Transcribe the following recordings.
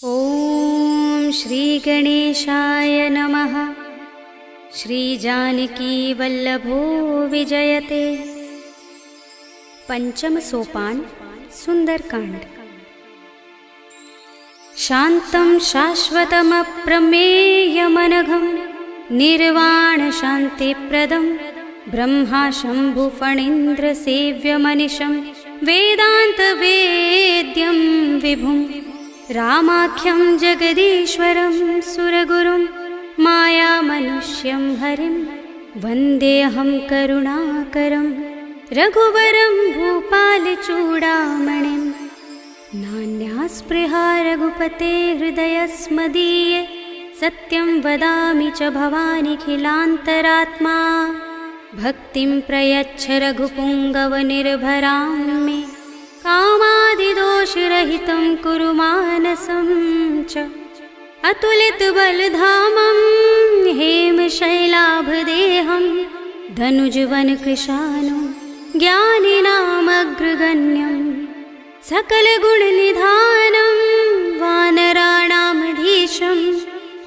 ॐ श्री गणेशाय नमः। श्री जानकी वल्लभो विजयते। पंचम सोपान सुंदरकांड। शांतं शाश्वतमप्रमेयमनघं निर्वाण शांतिप्रदं ब्रह्मा शंभु फणीन्द्र सेव्यमनिशं वेदांत वेद्यं विभुं रामाख्यं जगदीश्वरं सुरगुरुं मायामनुष्यं हरिं वन्देऽहं करुणाकरं रघुवरं भूपालचूडामणिं। नान्यास्पृहा रघुपते हृदयस्मदीये सत्यं वदामि च भवानिखिलान्तरात्मा। भक्तिं प्रयच्छ रघुपुङ्गवनिर्भरां मे कामादिदोषरहितं कुरु मानसं च। अतुलितबलधामं हेमशैलाभदेहं धनुजवनकृशानं ज्ञानिनामग्रगण्यं सकलगुणनिधानं वानराणामधीशं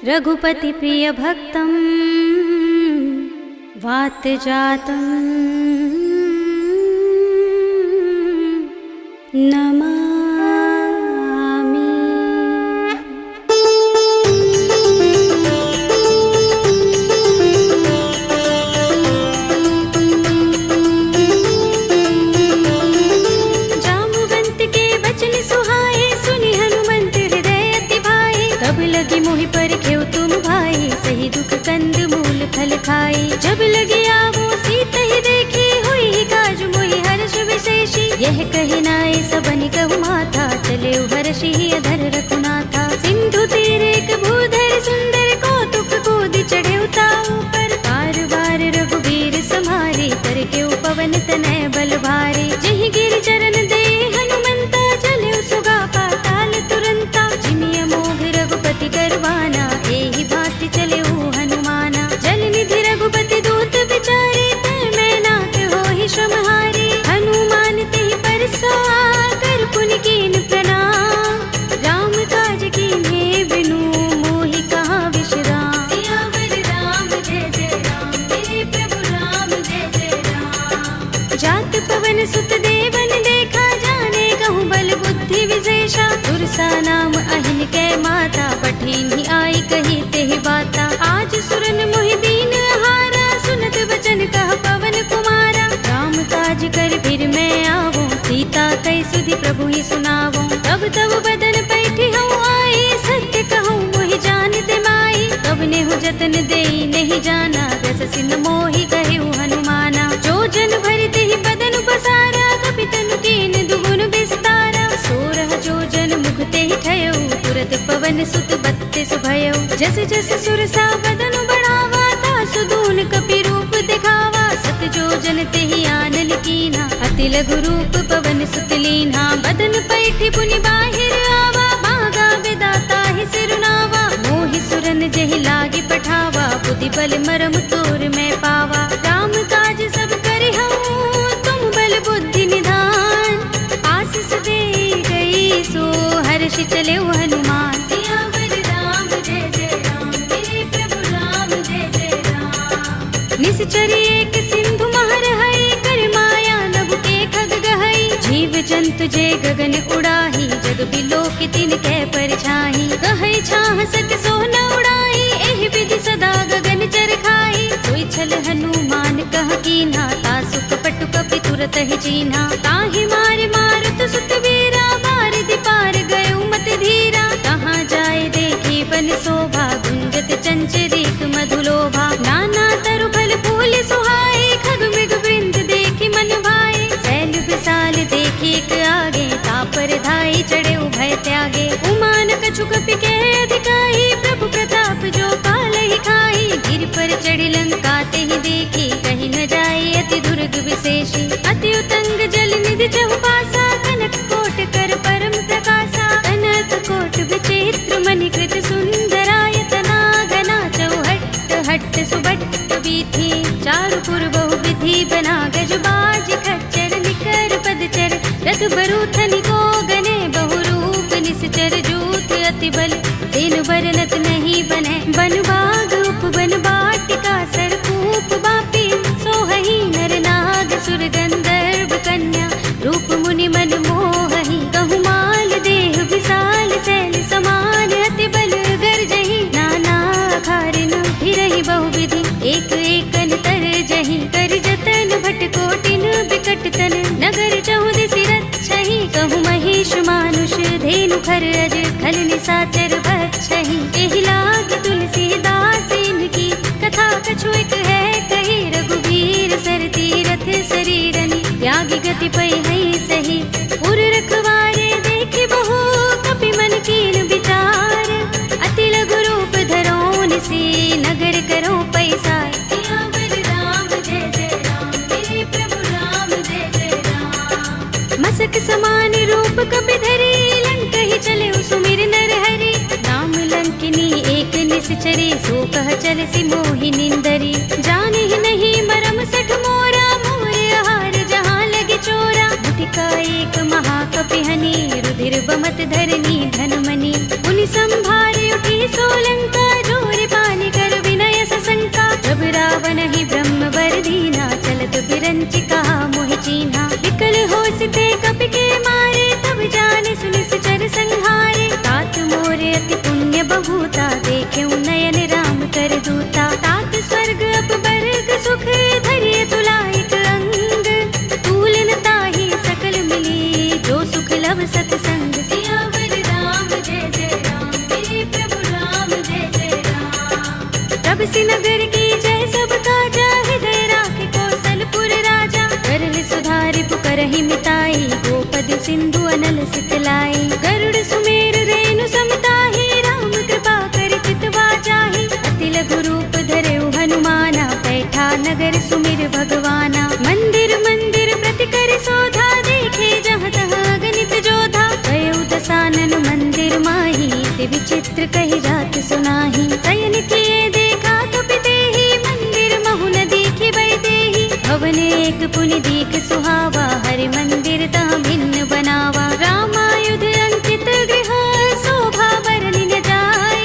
रघुपतिप्रियभक्तं वातजातं नमामि। जाम्बुवंत के वचन सुहाए सुनि हनुमंत हृदय अति भाए। तब लगी मोहि परखेउ तुम भाई सही दुख कंद मूल फल खाई। जब लगी आवो सीत ही देखी हुई काज मोहि हर्ष विशेषी। यह कहि नाय सबनि कहु माथा चले हर्षि अधर रघुनाथा। सिंधु तीरे एक भूधर सुंदर कौतुक कूदि चढ़े ताऊ पर। बार बार रघुबीर समारे करके पवन तनय बल भारे। जहि गिरि चरण दे हनुमंता चले सुगा पाताल तुरंता। जिमिय मोघ रघुपति करवाना एहि भांति चले हनुमाना। जल निधि रघुपति दूत बिचारे तै मैं नाथ होहि श्रमहारी। हनुमान तेहि परसा कर पुनि कीन प्रणाम। राम काज कीन्हे बिनु मोहि कहाँ विश्राम। सियावर राम जय जय राम मेरे प्रभु राम जय जय राम। जात पवन सुत देवन देखा जाने कहूँ बल बुद्धि विशेषा। सुरसा नाम अहिन कै माता पठिन्हि आई कही तेहि बाता। आज सुरन मोहि दीन हारा सुनत वचन कह पवन कुमारा। राम काज कर फिर मैं आवो सीता कई सुधि प्रभु ही सुनावो। तब तब बदन पैठी हूँ आई सत्य कहूँ मोहि जानते माई। तब नेहु जतन देई नहीं जाना रस सिंध मोहि कहे हनुमाना। जो जन भरते ही बदन बसारा कपितन कीन दुगुन विस्तारा। सोरह जो जन मुखते ही ठयो तुरत पवन सुत बत्तीस भयो। जस जस सुरसा बदन बढ़ावा तासु दून कपि रूप दिखावा। सत जो जन तेहि आनन कीना अति लघु रूप पवन सुत लीन्हा। बदन पैठी पुनि बाहिर आवा भागा विदाता ही सिरुनावा। मोहि सुरन जहि लागी पठावा बुद्धि बल मरम तोर मैं पावा। राम काज सब करि हूँ तुम बल बुद्धि निधान। आशीष दे गई सो हर्ष चले हनुमान। सियावर राम जय जय राम मेरे प्रभु राम जय जय राम। निश्चरी एक सिंधु महर हई कर माया नभ के खग गहई। जीव जंतु जे गगन उड़ाही जग बिलोक तिन कै परछाई। कहई छाह सक सो न उड़ाई एहि विधि सदा गगन चर खाई। सोई छल हनुमान कह कीन्हा तासु कपट कपि तुरत ही चीन्हा। ताहि मार मारुत सुत वीरा बारिधि पार गयो मत धीरा। कहाँ जाए देखी बन शोभा गुंजत चंचरीक मधुलोभा। नाना तरु फल फूल सुहाए खग मृग वृंद देखी मन भाए। शैल विशाल देखी एक आगे तापर धाई चढ़े उभय त्यागे। उमान कछु कपि के अधिकाई प्रभु प्रताप जो काल ही खाई। गिर पर चढ़ी लंका तेहि देखी कहीं न जाए अति दुर्ग विशेषी। अति उतंग जल निधि चहुपासा कनक कोट कर परम प्रकाशा। कनक कोट विचित्र मणिकृत सुंदरायतना घना चौहट्ट हट्ट सुबट्ट बीथी। चारु पुर बहु विधि बना गज बाज खच्चर निकर पदचर। रथ बरूथनि को गने बहुरूप निश्चर जूथ अति बल तेनु बरनत नहीं बने। बन बाग उपवन बाटिका सरकूप बापी सोहही नर नाग सुर गंधर्व कन्या रूप मुनि मन मोहही। कहु माल देह विशाल शैल समान अति बल गर्जही। नाना खारिन फिरहि बहुविधि एक एकन तर जही। कर जतन भट कोटिन बिकट तन नगर चहुदिसि रक्षहि। कहु महिष मानुष धेनु खर अज खल निशाचर बक्षहि। एहि लाग तुलसीदास इनकी कथा कछु एक है कही। रघुबीर सर तीरथ शरीरनि त्यागी गति पै है सही। पुर रखवारे देखि बहु कपि मन कीन विचार। अति लघु रूप धरोन से नगर करो पैसार। सियावर राम जय जय राम मेरे प्रभु राम जय जय राम। मसक समान रूप कपि धरि लंक ही चले सुमिर नर हरि। राम लंकिनी एक निश्चरी सो कह चल सि मोहि निंदरी। जाने ही नहीं मरम सठ मोरा मोरे आहार जहाँ लगे चोरा। मुठिका एक महाकपि हनि रुधिर बमत धरनी धनमणि। उनि संभारे उठी सोलंका जोर पानी कर विनय सशंका। जब रावण ही ब्रह्म वर दीना चलत बिरंचि कहा मोहि चीन्हा। विकल होसिते कपि के मारे तब जाने सुनिस चर संहारे। तात मोरे अति पुण्य बहुता देखे नयन राम कर दूता। तात स्वर्ग अपवर्ग सुख धरिय तुलाइक अंग। तूलन ताहि सकल मिली जो सुख लव सतसंग। सियावर राम जय जय राम मेरे प्रभु राम जय जय राम। तब सि नगर की जय सब काजा हृदय राखे कौशलपुर राजा। करल सुधारि पुकारहि मिताई गोपद सिंधु अनल सितलाई। गरुड़ सुमेर रेणु समताहि राम कृपा कर चितवा जाहि। अति लघु रूप धरेउ हनुमाना बैठा नगर सुमिर भगवाना। मंदिर मंदिर प्रति कर शोधा देखे जहाँ तहाँ गणित जोधा। गयो दसानन मंदिर माही ते विचित्र कही जात सुनाही। शयन किए देखा कपि तेहि मंदिर महु न दीखि बै देहि। भवन एक पुनि दीख सुहावा हरि मंदिर तहाँ भिन्न बनावा। रामायुध अंकित गृह शोभा बरनि न जाय।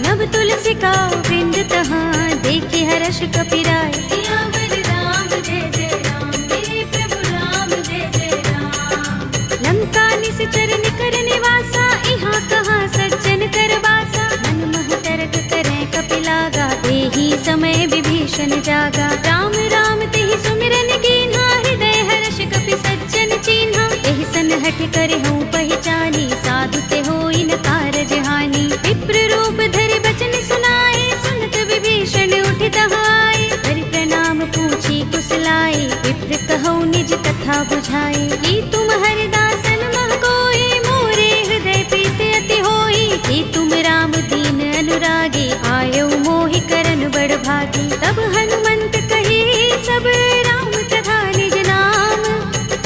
नव तुलसी का वृंद तहाँ देखि हर्ष कपि राय। सियावर राम जय जय राम मेरे प्रभु राम जय जय राम। लंका निश्चर निकर निवासा इहाँ कहाँ सज्जन कर वासा। मन मह तरक करे कपि लागा देहि समय विभीषण जागा। राम राम तेहि सुमिरन कीन्हा हृदय हर्ष कपि सज्जन चीन्हा। एहि सन हठ करे हूँ पहचानी साधु ते होई न कारज हानि। विप्र रूप धरि बचन सुनाए सुनत विभीषण उठि तहाय। हरि प्रणाम पूछी कुशलाई विप्र कहौ निज कथा बुझाई। कि तुम हरिदासन मह कोई मोरे हृदय प्रीत अति होई। कि तुम राम दीन अनुरागी आयो मोहि करन बड़ भागी। तब हनुमंत कही सब राम तथा निज नाम।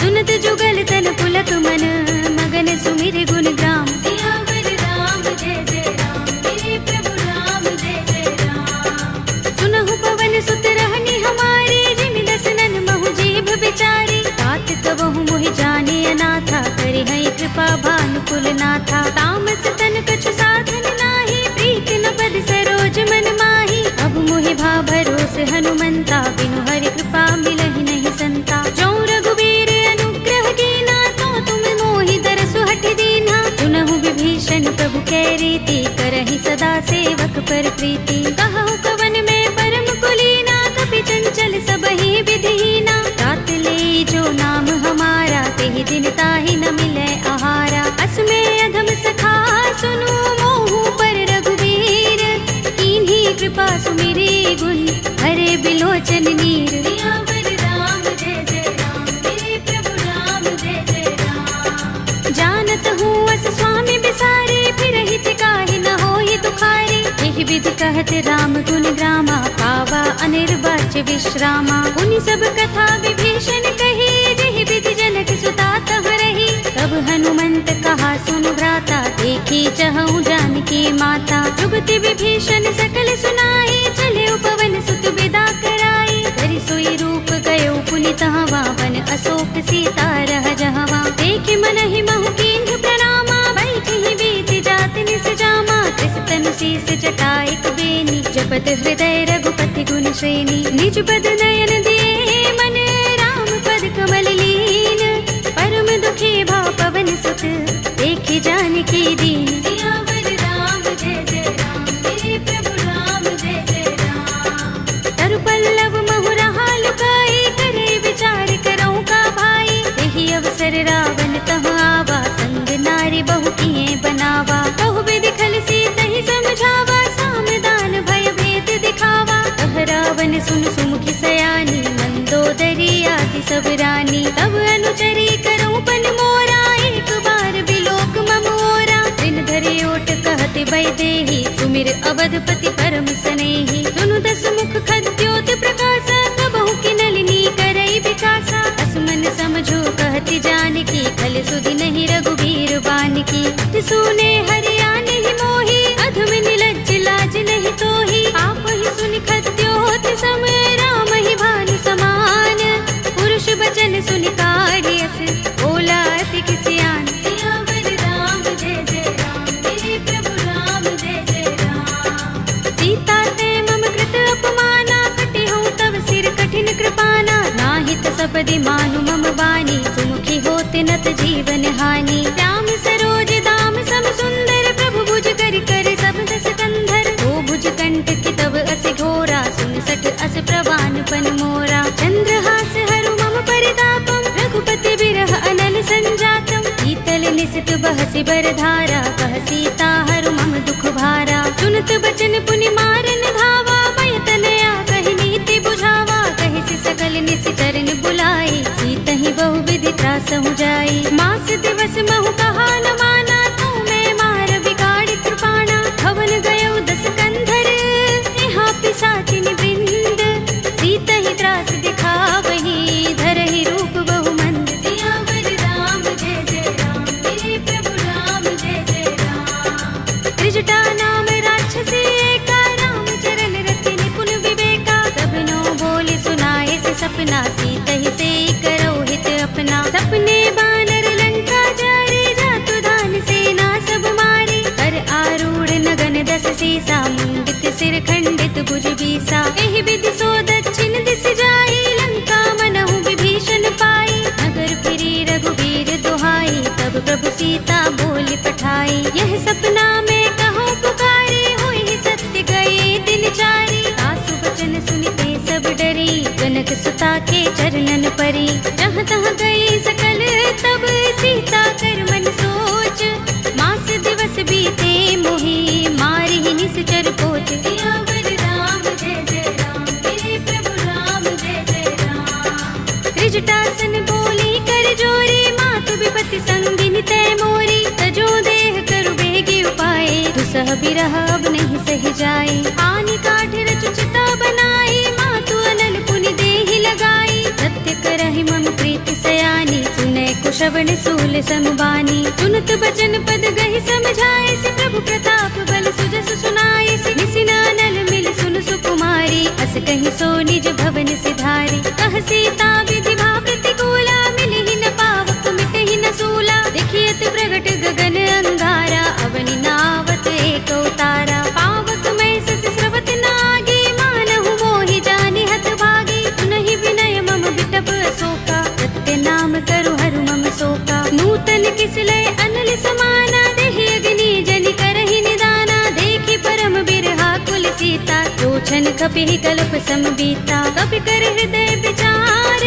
सुनत जुगल तन पुलक मन मगन सुमिर गुण ग्राम। सियावर राम जय जय राम मेरे प्रभु राम जय जय राम। सुनहु पवन सुत रहनी हमारे जिमि दसनन महु जीभ बिचारी। तात कबहु मोहि जाने अनाथा करि है कृपा भानुकुल नाथा। तामस तन कछु साधन नाही प्रीति न पद सरोज मन माही। अब मोहि भा भरोस हनुमंता बिनु हरि कृपा मिलहि नहीं संता। जो रघुबीर अनुग्रह कीना तो तुम मोहि दरसु हठ दीना। सुनहु विभीषण प्रभु कै रीति करहि सदा सेवक पर प्रीति। कहु कवन में परम कुलीना कपि चंचल सबहि विधिहीना। तात ले जो नाम हमारा तेहि दिन ताहि न मिलै आहारा। अस में अधम सखा सुनु मोहु पर रघुबीर। कीन्ही कृपा सुमिरी गुण हरे बिलोचन नीर। सियावर राम जय जय राम मेरे प्रभु राम जय जय राम। जानत हूँ अस स्वामी बिसारे फिरहि तिकाहि न होहि दुखारी। एहि विधि कहत राम गुण ग्रामा पावा अनिर्वाच्य विश्रामा। उनि सब कथा विभीषण कही जेहि विधि जनक सुता तह रही। तब हनुमंत कहा सुन भ्राता देखी चहु जानकी माता। जुगति विभीषण सकल सुनाई चले पवन सुत विदा कराई। करि सोई रूप गयो पुनि तहवा वन अशोक सीता रह जहवा। देखि मन ही महु कीन्ह प्रणामा बैठि बीत जात निस जा। लसत जटा एक बेनी, जपत हृदय रघुपति गुण श्रेणी। निज पद नयन दिए मन, राम पद कमल लीन। परम दुखी भाव पवन सुत, देखि जानकी दीन। सियावर राम जय जय राम, मेरे प्रभु राम जय जय राम। तरु पल्लव महु रहा लुकाई, करे विचार करऊं का भाई। यही अवसर रावण तह आवा, संग नारी बहु किए बनावा। कहु विधि खलसी तहि समझावा, सामदान भय भेद दिखावा। कह रावण सुन सुमुखी सयानी, मंदोदरी आदि सब रानी। तब अनुचरी करऊं पन मोरा, एक बार बिलोक मम ओरा। दिन धरि ओट कहति वैदेही, सुमिर अवधपति परम सनेही। सुनु दस मुख खद्योत प्रकाशा, कबहु की नलिनी करई विकासा। असमन समझो कहति जानकी, खल सुधि नहीं रघुबीर बानकी। सुने हरिया नहीं मोही, अधम निलज्ज लाज नहीं तोही। आप ही सुन खद्योत सम, राम ही भानु समान। पुरुष बचन सुनि काढ़ियस, बोला अति किसियान। सियावर राम जय जय राम, मेरे प्रभु राम जय जय राम। सीता ते मम कृत अपमाना, कटे हूँ तव सिर कठिन कृपाना। नाहित सपदि मानु मम बानी, सुमुखी होत नत जीवन हानि। श्याम सरोज दाम सम सुंदर, प्रभु भुज कर कर सब दस कंधर। ओ भुज कंठ की तव अस घोरा, सुन सठ अस प्रवान पन मोरा। चंद्रहास हरु मम परितापम, रघुपति बिरह अनल संजातम। शीतल निसित बहसि बरधारा, कह सीता हरु मम दुख भारा। सुनत बचन पुनि मारन धावा, भय तनया कहि नीति बुझावा। कहि सि सकल निसिचरन बुलाई, सीतहि बहु विधि त्रासहु जाई। मास दिवस महु कहा न माना, तू मैं मार बिगाड़ कृपाणा। हवन गयो दस कंधर, यहाँ पिशाचिनी वृंद। सीतहि त्रास दिखावही, धरहि रूप बहु मंद। सियावर राम जय जय राम, मेरे प्रभु राम जय जय राम। त्रिजटा नाम राक्षसी एका, राम चरण रति निपुण विवेका। सबनो बोले सुनाए से सपना, सीतहि से करो हित अपना। सपने बानर लंका जारे, जातु दान सेना सब मारे। कर आरूढ़ नगन दस सीसा, मुंडित सिर खंडित भुज बीसा। एहि विधि सो दक्षिण दिस जाई, लंका मनहु विभीषण पाई। नगर फिरी रघुबीर दुहाई, तब प्रभु सीता बोली पठाई। यह सपना में कहो पुकारी, होई सत्य गए दिन चारी। सासु वचन सुनते सब डरी, जनक सुता के चरणन परी। जहाँ तहाँ गई सकल तब, सीता कर मन सोच। मास दिवस बीते मोही, मारि ही निश्चर पोच। सियावर राम जय जय राम, मेरे प्रभु राम जय जय राम। त्रिजटासन बोली कर जोरी, मातु विपति संगिनी तय मोरी। तजो देह करु बेगी उपाय, दुसह बिरह अब नहीं सह जाए। आनि काठ रचु चिता बनाई, मातु अनल पुनि देहि लगाई। सत्य करहि मम प्रीति सयानी, सुनै कुशवन सूल समबानी। सुनत बचन पद गहि समझाए, से प्रभु प्रताप बल सुजस सुनाए। निसिन अनल मिल सुन सुकुमारी, अस कहि सो निज भवन सिधारी। कह सीता विधि भा प्रतिकूला, मिलहि न पावक मिटहि न सूला। देखियत प्रगट गगन अंगारा, अवनि नावत एक उतारा। पावक मैं सस स्रवत नागी, मानहु मोहि जानि हत भागी। सुनहि विनय मम बिटप अशोका, सत्य नाम करु हरु मम शोका। नूतन किसलय अनल समाना, देहि अग्नि जनि करहि निदाना। देखि परम बिरहा कुल सीता, लोचन कपिहि कल्प सम बीता। कपि कर हृदय विचार,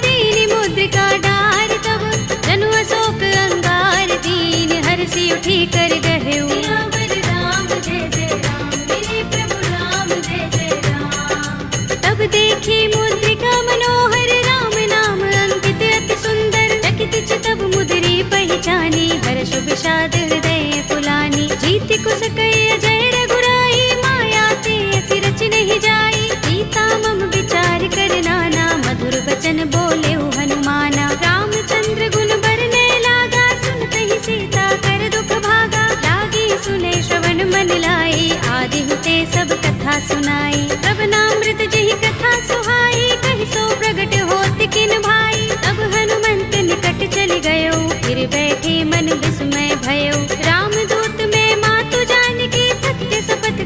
दीनि मुद्रिका डार। तब जनु अशोक अंगार, दीन हरषि उठी कर गहेउ। सियावर राम जय जय राम, मेरे प्रभु राम जय जय राम। तब देखी मुद्रिका मनोहर, राम नाम अंकित अति सुंदर। चकित चितव मुद्री पहचानी, हर्ष विषाद हृदय पुलानी। जीति कुस कई अजय रघुराई, माया ते असि रच नहीं जाई। सीता मम विचार कर नाना, मधुर वचन बोले हनुमाना। रामचंद्र गुण बरने लागा, सुनते ही सीता कर दुख भागा। लागी सुने श्रवण मन लाई, आदि हुते सब कथा सुनाई। तब नामृत जहि कथा सुहाई, कहि सो प्रगट होत किन भाई। तब हनुमंत निकट चल गयो, फिर बैठे मन विस्मय भयो। रामदूत में मातु जानकी, सत्य शपथ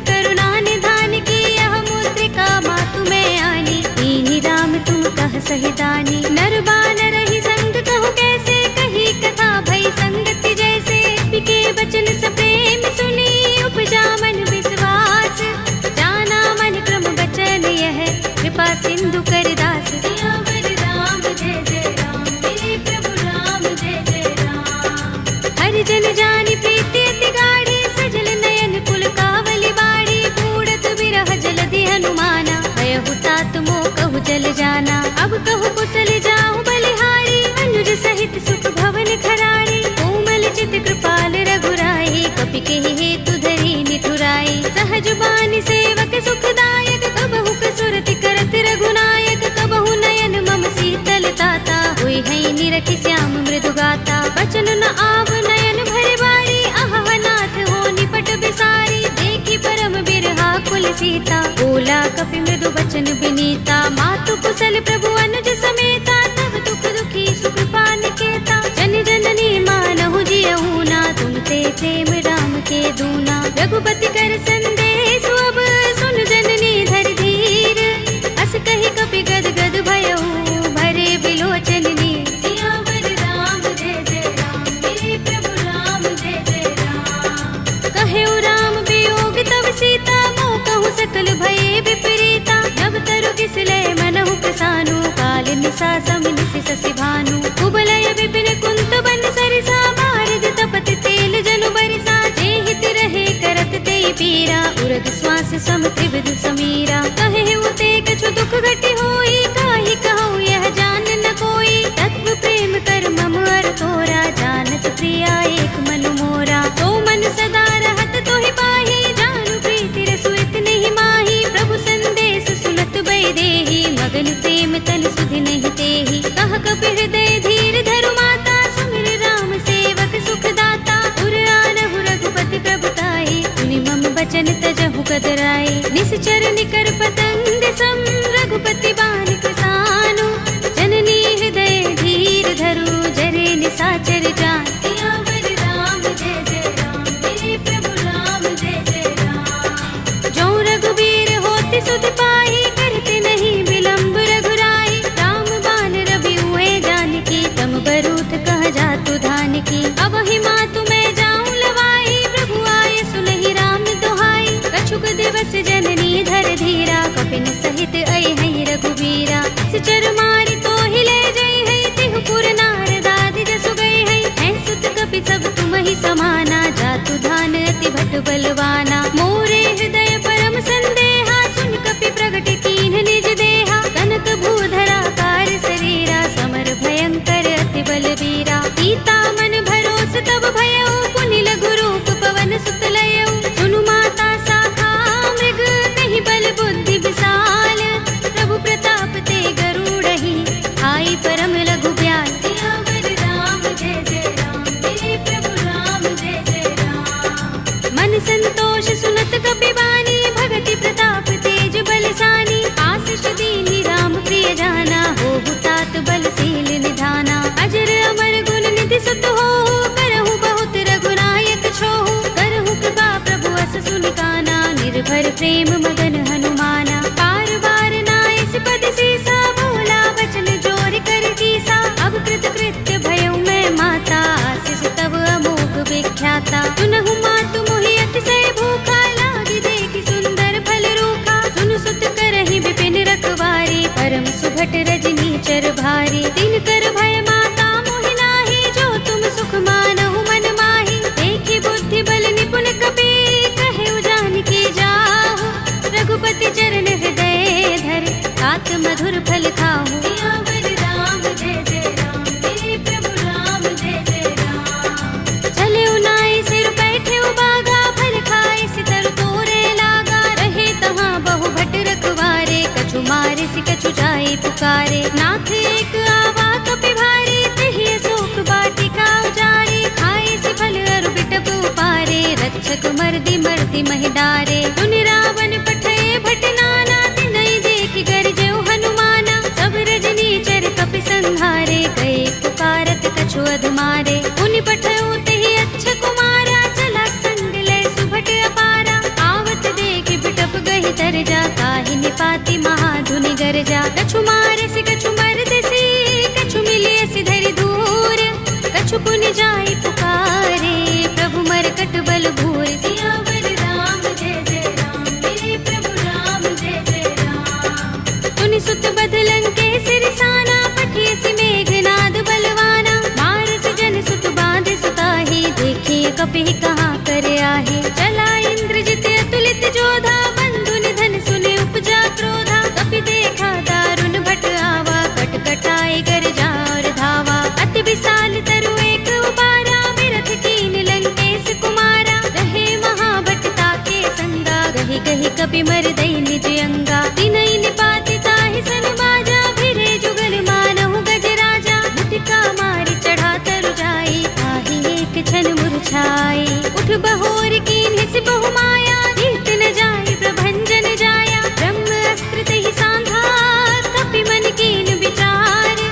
जुबान सेवक सुखदायक, कबहु कसुरति करत रघुनायक, कबहु नयन मम शीतल ताता, हुई है निरखि श्याम मृदु गाता। बचन न आव नयन भरे बारी, आहा नाथ हो निपट बिसारी, देखी परम बिरहा कुल सीता, बोला कपि मृदु बचन बिनीता। मातु कुशल प्रभु अनुज समेता, तब दुख दुखी सुख पान केता। जन जननी मानहु जियहु ना, तुम ते प्रेम राम के दूना। रघुपति कर संदेश अब सुन जननी धर धीर, अस कहि कपि गद गद भयहु भरे बिलोचन नीर। सियावर राम जय जय राम, मेरे प्रभु राम जय जय राम। कहेउ राम वियोग तब सीता, मोह कहु सकल भये विपरीता। नभ तरु किसलय मनहु प्रसानु, काल निसा समिनिसि शशि भानु। कुबलय विपिन कुंत बन सरिसा, बारद तपत तेल जनु बरिसा। जे हित रहे करत ते पीरा, उरग श्वास सम त्रिविध समीरा। कहेउ ते कछु दुख घटि होई, काहि कहूँ यह जान न कोई। तत्व प्रेम कर मम अर तोरा, जानत प्रिया एक मन मोरा। तो मन सदा रहत तोहि पाहि, जानु प्रीति रसु इतने माही। प्रभु संदेश सुनत बै देहि, मगन प्रेम तन सुधि नहीं तेहि। कह कपि हृदय धीर धरु माता, सुमिर राम सेवक सुख दाता। उर आनहु रघुपति प्रभुताई, सुनि मम बचन तजहु कदराई। निश्चर निकर पतंग सम, रघुपति बानिक सानु। जननी हृदय धीर धरु, जरे निसाचर जान। सियावर राम जय जय राम, मेरे प्रभु राम जय जय राम। जो रघुबीर होति सुध पाई, करते नहीं विलंब रघुराई। राम बान रवि हुए जानकी, तम बरूथ कह जातु धान की। अब ही मातु मैं जाऊं लवाई, प्रभु आए सुनहि राम दुहाई। कछुक दिवस जननी धर धीरा, कपिन सहित आई है रघुबीरा। सिचर मारी तो हिले जई है, तिहु पुर नारदादि जसु गई है। है सुत कपि सब तुम ही समाना, जातु धान अति भट बलवाना। मोरे हृदय परम संदेहा, सुन कपि प्रगट कीन्ह निज देहा। कनक भूधरा कार शरीरा, समर भयंकर अति बलवीरा। सीता मन भरोस तब भयउ, पुनि लघु रूप पवन सुत लयउ। सुनु माता शाखा मृग, कहि बल बुद्धि विशाल। प्रभु प्रताप ते गरुड़हि, आई परम लघु ब्याल। सियावर राम जय जय राम, मेरे प्रभु राम जय जय राम। मन संतोष सुनत कपि बानी, भगति प्रताप तेज बलसानी। आशीष दीनि राम प्रिय जाना, होहु तात बलशील निधाना। अजर अमर गुण निधि सुत होहु, करहु बहुत रघुनायक छोहु। करहु कृपा प्रभु अस सुनि काना, निर्भर प्रेम मगन हनुमाना। बार बार नाइस पद सीसा, बोला बचन जोर कर कीसा। अब कृत कृत्य भयउ मैं माता, आशीष तब अमोघ विख्याता। सुनहु मातु मोहि अतिशय भूखा, लागी देखि सुंदर फल रूखा। सुन सुत करहि विपिन रखवारी, परम सुभट रजनी चर भारी। तिन कर भय माता मोहि नाही, जो तुम सुख मानहु मन माही। देखि बुद्धि बल निपुण कपि, कहेउ जानकी जाहु। रघुपति चरण हृदय धर, तात मधुर फल खाहु। सियावर राम जय जय राम, मेरे प्रभु राम जय जय राम। चले उनाई सिर बैठे बागा, फल खाए सितर तोरे लागा। रहे तहाँ बहु भट रखवारे, कछु मारे सि कछु जाए पुकारे। नाथ एक आवा कपि भारी, तेहि अशोक वाटिका उजारी। खाए सि फल अरु बिटप उपारे, रक्षक मर्दि मर्दि महि डारे। सुनि रावण पठय भट नाना, तिनहि देखि गरजेउ हनुमाना। सब रजनी चर कपि संहारे, गए पुकारत कछु अधमारे। पुनि पठयउ तेहि अच्छ कुमारा, चला संग लय सुभट अपारा। आवत देखि बिटप गहि तर जा, ताहि निपाति महाधुनि गरजा। कछु मारे सि कछु मरदसि, कछु मिलिय सि धरि दूर। कछु पुनि जाई पुकारे, प्रभु मरकट बल भूर। सियावर राम जय जय राम, मेरे प्रभु राम जय जय राम। तुनि सुत बदलंग के सिरसाना, पठिय सि मेघनाद बलवाना। मारस जन सुत बांध सुताही, देखिए कपि कहाँ कर आहे। चला इंद्रजित अतुलित जोधा, बंधु निधन सुने उपजा क्रोधा। कपि देखा दारुण भट आवा, कट कटाए गर जार धावा। अति विशाल तरु एक उबारा, बिरथ कीन लंकेश कुमारा। रहे महाभट ताके संगा, गहि कही कपि मर दई निज अंगा। तिनई निपाति ताहि सन बाजा, भिरे जुगल मानहु गज राजा। मुटिका मारी चढ़ा तरु जाई, ताहि एक क्षण मुरझाई। उठ बहोर कीन्हि सि बहु माया, जीत न जाई प्रभंजन जाया। ब्रह्म अस्त्र तेहि सांधा, कपि मन कीन विचार।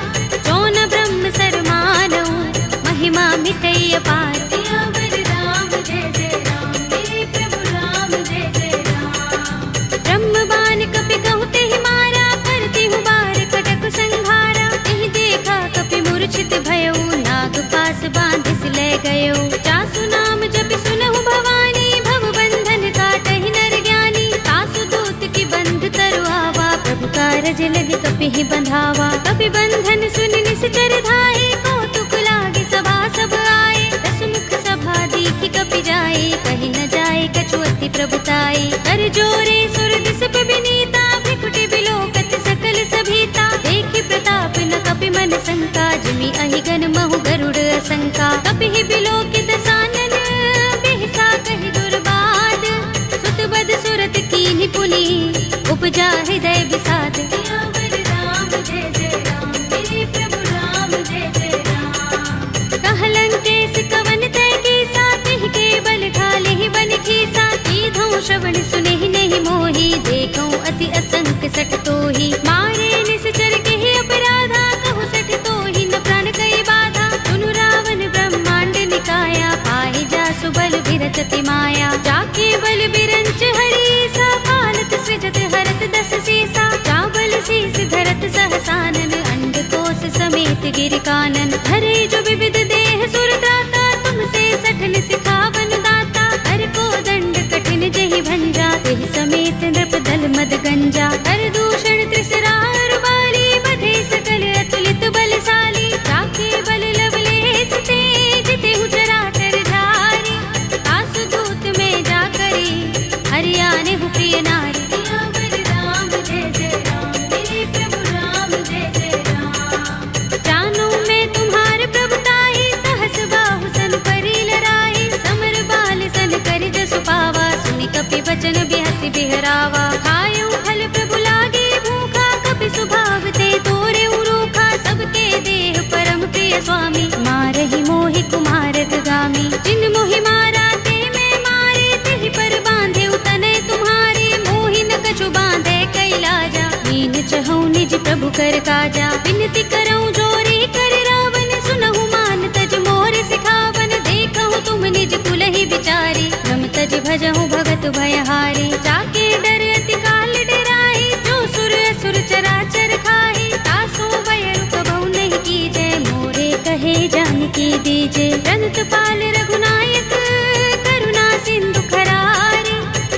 जौन ब्रह्म सर मानऊ, महिमा मिटई अपार। सियावर राम जय जय राम, मेरे प्रभु राम जय जय राम। ब्रह्म बाण कपि कहु तेहि मारा, करति हूँ बार कटक संघारा। तेहि देखा कपि मूर्छित भयउ, नाग पास बांधिस ले गयउ। जासु नाम जपि सुनहु भवानी, भव बंधन काटहि नर ज्ञानी। तासु दूत की बंध तरु आवा, प्रभु कारज लग कपि ही बंधावा। कपि बंधन सुनि निश्चर धाये, कौतुक लागे सभा सब आए। दसमुख सभा देखि कपि जाए, कहि न जाए कछु अति प्रभुताई। कर जोरे सुर दिस विनीता, भ्रिकुटि बिलोकत सकल सभीता। देखि प्रताप न कपि मन शंका, जिमि अहिगन महु गरुड़ असंका। कपि ही बिलोकित सानन, बिहसा कहि दुर्बाद। सुत बद सुरत कीन्हि पुनि, उपजा हृदय विषाद। सियावर राम जय जय राम, मेरे प्रभु राम जय जय राम। कहलंकेश कवन तै कीसा, तिहि के बल ढाले ही बन खीसा। कीधौं श्रवण सुनेहि नहीं मोहि, देखौं अति असंक सठ तोहि। मारे निश्चर केहि अपराधा, कहु सठ तोहि न प्राण कई बाधा। सुनु रावण ब्रह्मांड निकाया, पाहि जासु बल बिरचति माया। जाके बल बिरंच हरीसा, पालत सृजत हरत दस सीसा। चावल शीस धरत सहसानन, अंड कोस समेत गिर कानन। धरे जो विविध देह सुर त्राता, तुमसे सठन सिखावन दाता। हर को दंड कठिन जहि भंजा, तेहि समेत नृप दल मद गंजा। कर दूषण त्रिसरार बाली, बधे सकल अतुलित बलशाली। जाके बल लवलेस ते, जितेहु चराचर झारी। तासु दूत में जा करी, हरियाने हु प्रिय नारी। सियावर राम जय जय राम, मेरे प्रभु राम जय जय राम। जानू मैं तुम्हार प्रभुताई, सहस बाहु सन परि लराई। समर बाल सन करि जसु पावा, सुनि कपि बचन बिहसि बिहरावा। खायउ फल प्रभु लागे भूखा, कपि स्वभाव ते तोरे उरूखा। सबके देह परम प्रिय स्वामी, मारहि मोहि कुमारत गामी। जिन मोहि मारा ते मैं मारे, तेहि पर बांधे तनय तुम्हारे। मोहि न कछु बांधे कैलाजा, मीन चहु निज प्रभु कर काजा। विनती करऊं जोरी कर रावण, सुनहु मान तज मोर सिखावन। देखहु तुम निज कुलहि बिचारी, रम तज भजहु भगत भयहारी। जाके डर अति काल डराई, जो सुर असुर चराचर खाई। तासो भय कबहु नहीं कीजय, मोरे कहे जानकी दीजे। रंत पाल रघुनायक, करुणा सिंधु खरारी।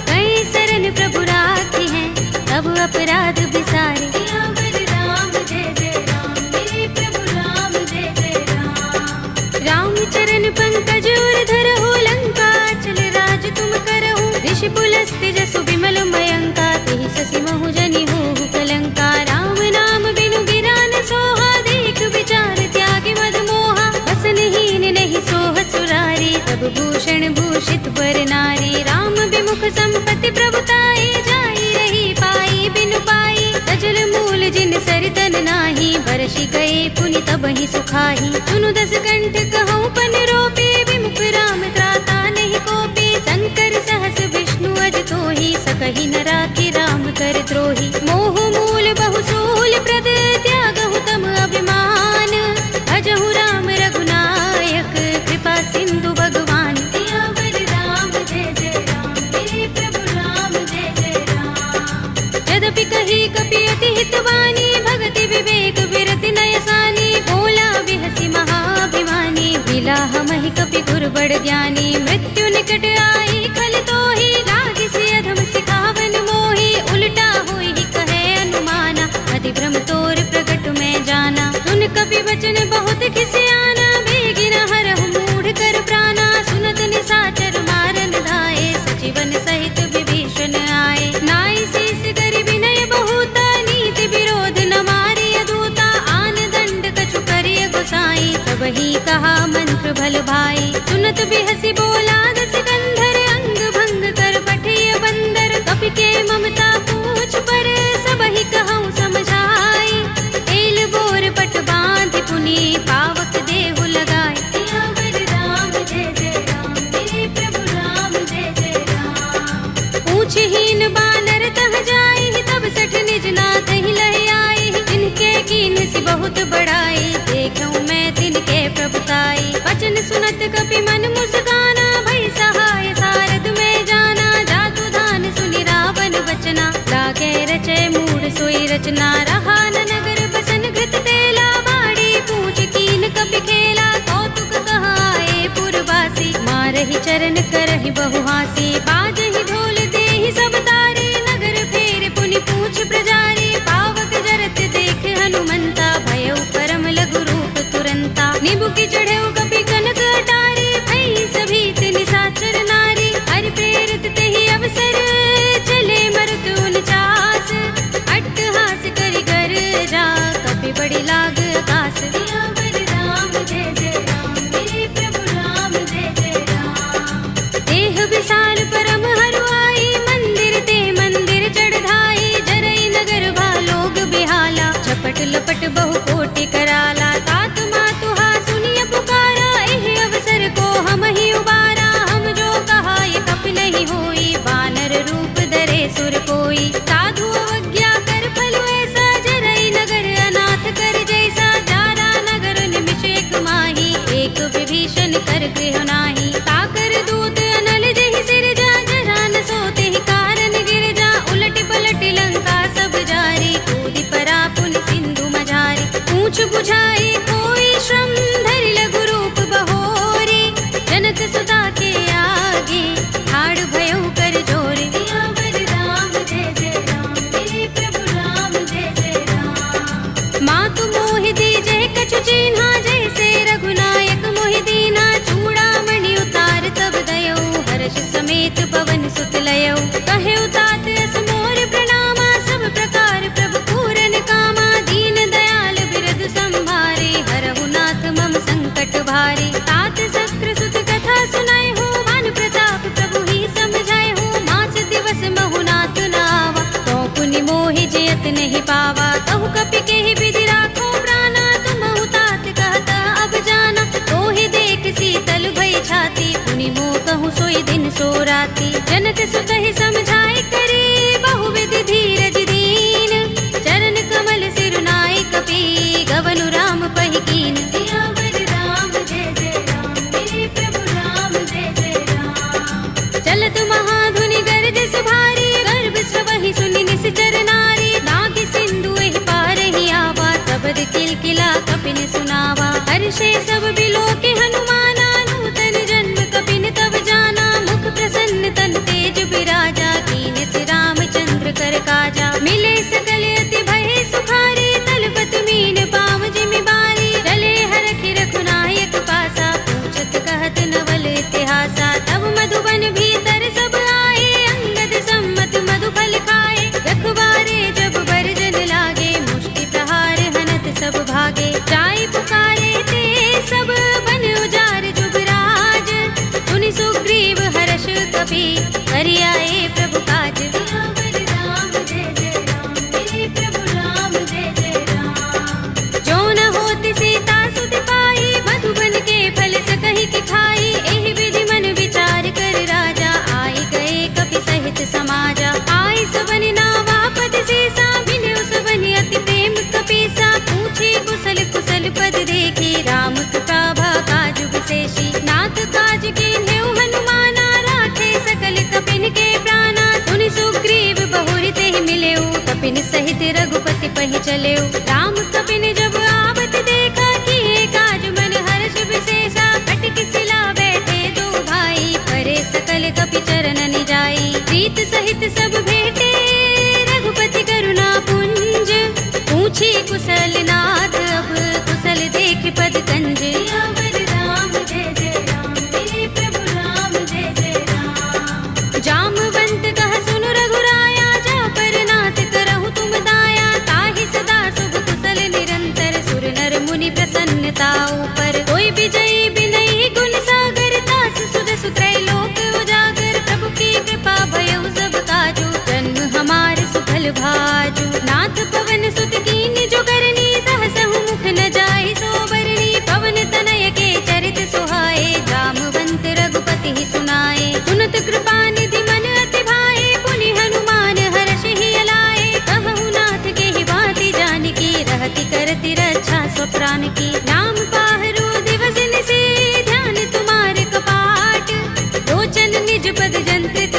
कई शरण प्रभु राखी हैं, तब अपराध बिसारे। सियावर राम जय जय राम, मेरे प्रभु राम जय जय राम। राम चरण पंकज उर धरहु, लंका चल राज तुम करहु। ऋषि पुलस्त्य जसु विमल मयंका, तेहि शशि महु जनि होहु कलंका। राम नाम बिनु गिरा न सोहा, देख विचार त्यागी मद मोहा। बसनहीन नहीं सोह सुरारी, सब भूषण भूषित पर नारी। राम विमुख संपत्ति प्रभुताई, जाई रही पाई बिनु पाई। सजल मूल जिन सरितन नाही, बरषि गए पुनि तबहि सुखाही। सुनु दस कंठ कहूँ पन रोपी, विमुख राम त्राता नहीं कोपी। शंकर सहस विष्णु अज तोहि, सकहि न राखी राम कर द्रोही। मोह मूल बहु सूल प्रद, त्यागहु तम अभिमान। भजहु राम रघुनायक, कृपा सिंधु भगवान। सियावर राम जय जय राम, मेरे प्रभु राम जय जय राम। यद्यपि कही कपि अति हितवानी, भगति विवेक विरति नयसानी। बोला बिहसि महाभिमानी, बिलाह महि कपि गुर बड़ ज्ञानी। मृत्यु निकट आई खल तोहि, लागिसि अधम सिखावन मोहि। उल्टा होई कहे अनुमाना, अति भ्रम तोर प्रगट में जाना। सुन कपि वचन बहुत खिसियाना, बेगिन हरहु मूढ़ कर प्राणा। सुनत निशाचर मारन धाये, सजीवन सहित विभीषण आए। नाई शीस करि विनय बहुता, नीति विरोध न मारिय दूता। आन दंड कछु करिय गोसाई, सबहि कहा मंत्र भल भाई। सुनत बिहसि बोला दस कंधर, अंग भंग कर पठिय बंदर। कपि पूछहीन बानर तह जाई, तब सठ निज नाथ ही लह आई। जिनके कीन सी बहुत बड़ाई, देखूं मैं तिनके प्रभुताई। वचन सुनत कपि मन मुस्काना, भई सहाय सारद में जाना। जातु धान सुनि रावण बचना, लागे रचे मूढ़ सोई रचना। रहा न नगर बसन घृत तेला, बाड़ी पूछ कीन कपि खेला। कौतुक कहाए पुरवासी, मारहि चरण करहि बहु हासी। बाजहि ढोल देहि सब तारी, नगर फेर पुनि पूछ प्रजारी। पावक जरत देख हनुमंता, भयउ परम लघु रूप तुरंता। निबुकि चढ़ेउ कपि कनक अटारी, भई सभीत निशाचर नारी। हरि प्रेरित तेहि अवसर, चले मरुत 49। अट्टहास करि गर्जा, कपि बड़ी लाग आकाश। सियावर राम जय जय राम, मेरे प्रभु राम जय जय राम। देह विशाल परम हरुआई, मंदिर ते मंदिर चढ़ाई। जरई नगर भालोग बिहाला, झपट लपट बहु कोटि कराला। तात मातु हा सुनिय पुकारा, एहि अवसर को हम ही उबारा। हम जो कहा ये कपि नहीं होई, बानर रूप धरे सुर कोई। साधु अवज्ञा कर फल ऐसा, जरई नगर अनाथ कर जैसा। जारा नगर निमिष एक माही, एक विभीषण कर गृह नाही। ताकर दूत अनल जहि सिर जा, जरा न सोते ही कारण गिर जा। उलट पलट लंका सब जारी, कूदि परा पुन सिंधु मझारी। पूछ बुझाई कोई श्रम, धरि लघु रूप बहोरी। जनक सुता के आगे, ठाड़ भयउ कर जोरे। सियावर राम जय जय राम, मेरे प्रभु राम जय जय राम। मातु मोहि दीजहि कछु चिन्हा, जैसे रघुनायक मोहि दीना। चूड़ामणि उतार तब दयौ, हर्ष समेत पवन सुत लयौ। कहे तात अस मोर प्रणामा, सब प्रकार प्रभु पूरन कामा। दीन दयाल बिरद संभारे, हरहु नाथ मम संकट भारे। तात सक्र सुत कथा सुनाए हो, भानु प्रताप प्रभु ही समझाए हो। मास दिवस महु नाथ नावा, तो पुनि मोहि जयत नहीं पावा। कहु कपि केहि विधि राखो प्राणा, तुमहु तात कहत अब जाना। तोहि देख शीतल भई छाती, पुनि मोह कहूँ सोई दिन सो राती। जनक सुत ही समझाए करे, बहु विधि धीरज दीन। चरण कमल सिरुनाए कपि, गवनु राम पहि कीन। सियावर राम जय जय राम, मेरे प्रभु राम जय जय राम। चलत महाधुनि गरज सुभारी, गर्भ स्रवहि सुनि निश्चर नारी। नाग सिंधु एहि पार ही आवा, तबद किलकिला कपिन सुनावा। हर्षे सब बिलोके हनुमाना, नूतन जन्म कपिन तब जाना। मुख प्रसन्न तन तेज बिराजा, कीन से रामचंद्र कर काजा। मिले सकल अति भय सुखारी, तलपत मीन पाव जिमि बारी। चले हरखि रघुनायक पासा, पूछत कहत नवल इतिहासा। तब मधुबन भीतर सब आए, अंगद सम्मत मधु फल खाए। रखवारे जब बरजन लागे, मुष्टि प्रहार हनत सब भागे। जाय पुकारे ते सब, बन उजार जुगराज। सुनि सुग्रीव हर्ष कपि, करि आए प्रभु काज। सियावर राम जय जय राम, मेरे प्रभु राम जय जय राम। जो न होत सीता सुत पाई, मधुबन के फल सकहि कि खाई। एहि विधि मन विचार कर राजा, आई गए कपि सहित समाजा। आई सबनि नावा पद सीसा, मिल्यो सबनि अति प्रेम कपीसा। पूछे कुशल कुशल पद देखी, राम कृपा काज विशेषी। नाथ काज कीन्हेउ हनुमाना, राखे सकल कपिन के प्राणा। सुनि सुग्रीव बहुरि तेहि मिलेउ, कपिन सहित रघुपति पहि चलेउ। राम कपिन जब आवत देखा, किए काज मन हर्ष विशेषा। कटि सिला बैठे दो भाई, परे सकल कपि चरण निजाई। प्रीत सहित सब भेटे, रघुपति करुणा पुंज। पूछी कुशल नाथ, अब कुशल देख पद कंज। सियावर राम जय जय राम, मेरे प्रभु राम जय जय राम। जामवंत कह सुनु रघुराया, जा पर नाथ करहु तुम दाया। ताहि सदा शुभ कुशल निरंतर, सुर नर मुनि प्रसन्नता ऊपर। कोई विजयी बिनहि गुण सागर, दास सुदसु त्रैलोक उजागर। प्रभु की कृपा भयउ सब काजू, जन्म हमार सुफल भाजू। नाथ पवन सुत कीन्हि जो करनी, लोचन निज पद जंत्रित,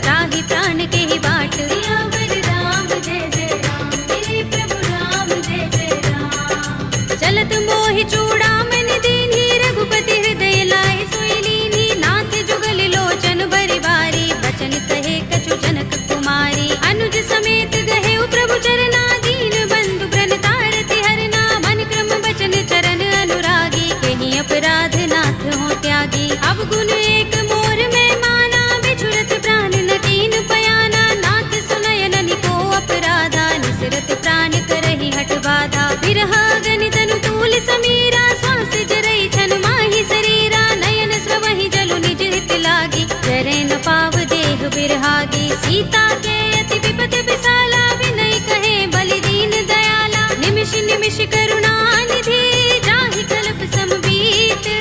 त्राहि प्राण के ही बाट। सियावर राम जय जय राम, मेरे प्रभु राम जय जय राम। चलत मोहि चूड़ामणि दीन्ही, रघुपति हृदय लाए सोई लीन्ही। नाथ जुगल लोचन बरि बारी, बचन कहे कछु जनक कुमारी। अनुज समेत गहे प्रभु चरना, दीन बंधु प्रणतारति हरना। मन क्रम बचन चरण अनुरागी, कहीं अपराध नाथ हो त्यागी। अब गुण एक मोर में माना, बिछुरत प्राण न कीन पयाना। नाथ सुनयन निको अपराधा, निसरत प्राण करहि हठ बाधा। बिरह गनि तनु तूल समीरा, श्वास जरई छन माहि शरीरा। नयन स्रवहि जलु निज हित लागी, जरै न पाव देह बिरहागी। सीता के अति विपत विसाला, विनय कहे बलि दीन दयाला। निमिष निमिष करुणा निधि, जाहि कल्प समबीत।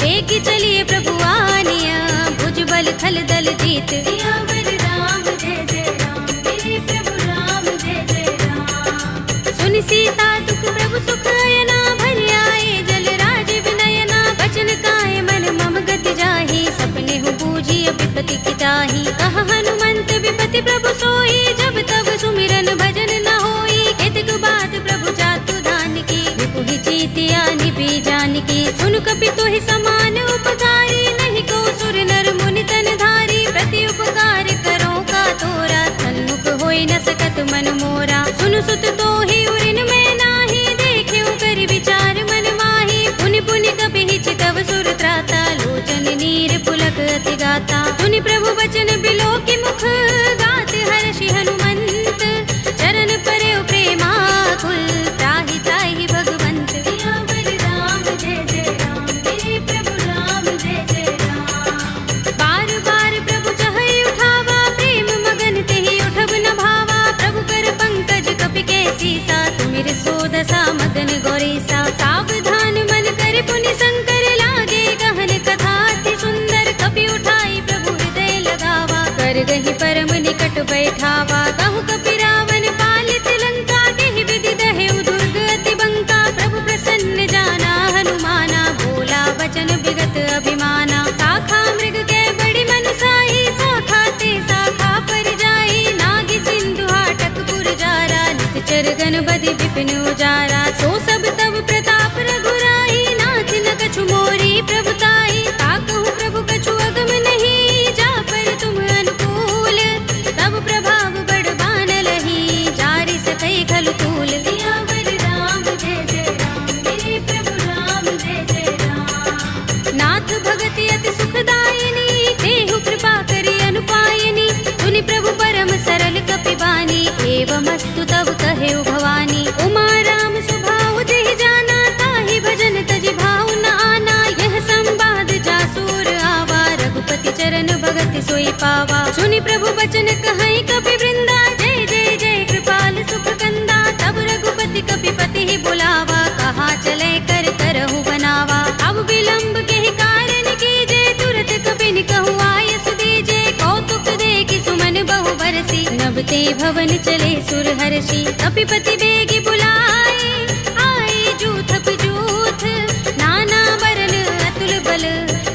एक चलिए प्रभु आनिया, भुजबल थल दल जीत। सियावर राम जय जय राम, मेरे प्रभु राम जय जय राम। सुनि सीता दुख प्रभु सुख अयना, भरि आए जल राज विनयना। बचन काय मन मम गति जाहि, सपने हु बूझी विपति की ताहि। कह हनुमंत विपति प्रभु सोई, जब तब सुमिरन भजन न होई। केतक बात प्रभु जातु दान की, विपुहि जीतिया निपि जानकी। सुन कपि तोहि समान उपकारी, नहीं को सुर नर मुनि तन धारी। प्रति उपकार करो का तोरा, सन्मुख होई न सकत मन मोरा। सुन सुत तोहि उरिन में नाही, देखे कर विचार मन माही। पुनि पुनि कपि चितव सुर त्राता, लोचन नीर पुलक अति गाता। सुनि प्रभु बचन बिलो की मुख, गात हर्षि हनुमंत। चरण परे प्रेमाकुल, त्राहि त्राहि भगवंत। सियावर राम जय जय राम, मेरे प्रभु राम जय जय राम। बार बार प्रभु चहई उठावा, प्रेम मगन तेहि उठब न भावा। प्रभु कर पंकज कपि के सीसा, तुमिर सोदसा मगन गौरीसा। सावधान मन कर पुनि शंकर, लागे गहन कथा अति सुंदर। कपि उठाई प्रभु हृदय लगावा, कर गहि परम निकट बैठावा। कहु कपि रावण पालित लंका, केहि विधि दहेउ दुर्ग अति बंका। प्रभु प्रसन्न जाना हनुमाना, बोला वचन विगत अभिमाना। शाखा मृग के बड़ी मनसाही, शाखा ते शाखा पर जाई। नागी सिंधु हाटक पुर जारा, निकचर गन बधि विपिन उजारा। सो सब तब प्रताप रघुराई, नाथ न कछु मोरी प्रभुताई। ताकहु प्रभु कछु अगम नहीं, जा पर तुम अनुकूल। तब प्रभाव बड़ बान लही, जारि सकई खलु तूल। सियावर राम जय जय राम, मेरे प्रभु राम जय जय राम। नाथ भगति अति सुखदायिनी, देहु कृपा करि अनुपायिनी। सुनि प्रभु परम सरल कपि बानी, एवमस्तु तब कहेउ भवानी। उमा राम स्वभाव जेहि जाना, ताहि भजन तजि भाव न आना। यह संवाद जासुर आवा, रघुपति चरण भगति सोई पावा। सुनि प्रभु बचन कहई कपि वृंदा, जय जय जय कृपाल सुख कंदा। तब रघुपति कपि पति ही बुलावा, कहा चले कर करहु बनावा। अब विलंब के ही कारण कीजे, तुरत कपि कहु आयस दीजे। कौतुक देखि सुमन बहु बरसी, नभते भवन चले सुर हर्षि। कपिपति बेगी बुलाए, आए जूथ जूथ। नाना बरन अतुल बल,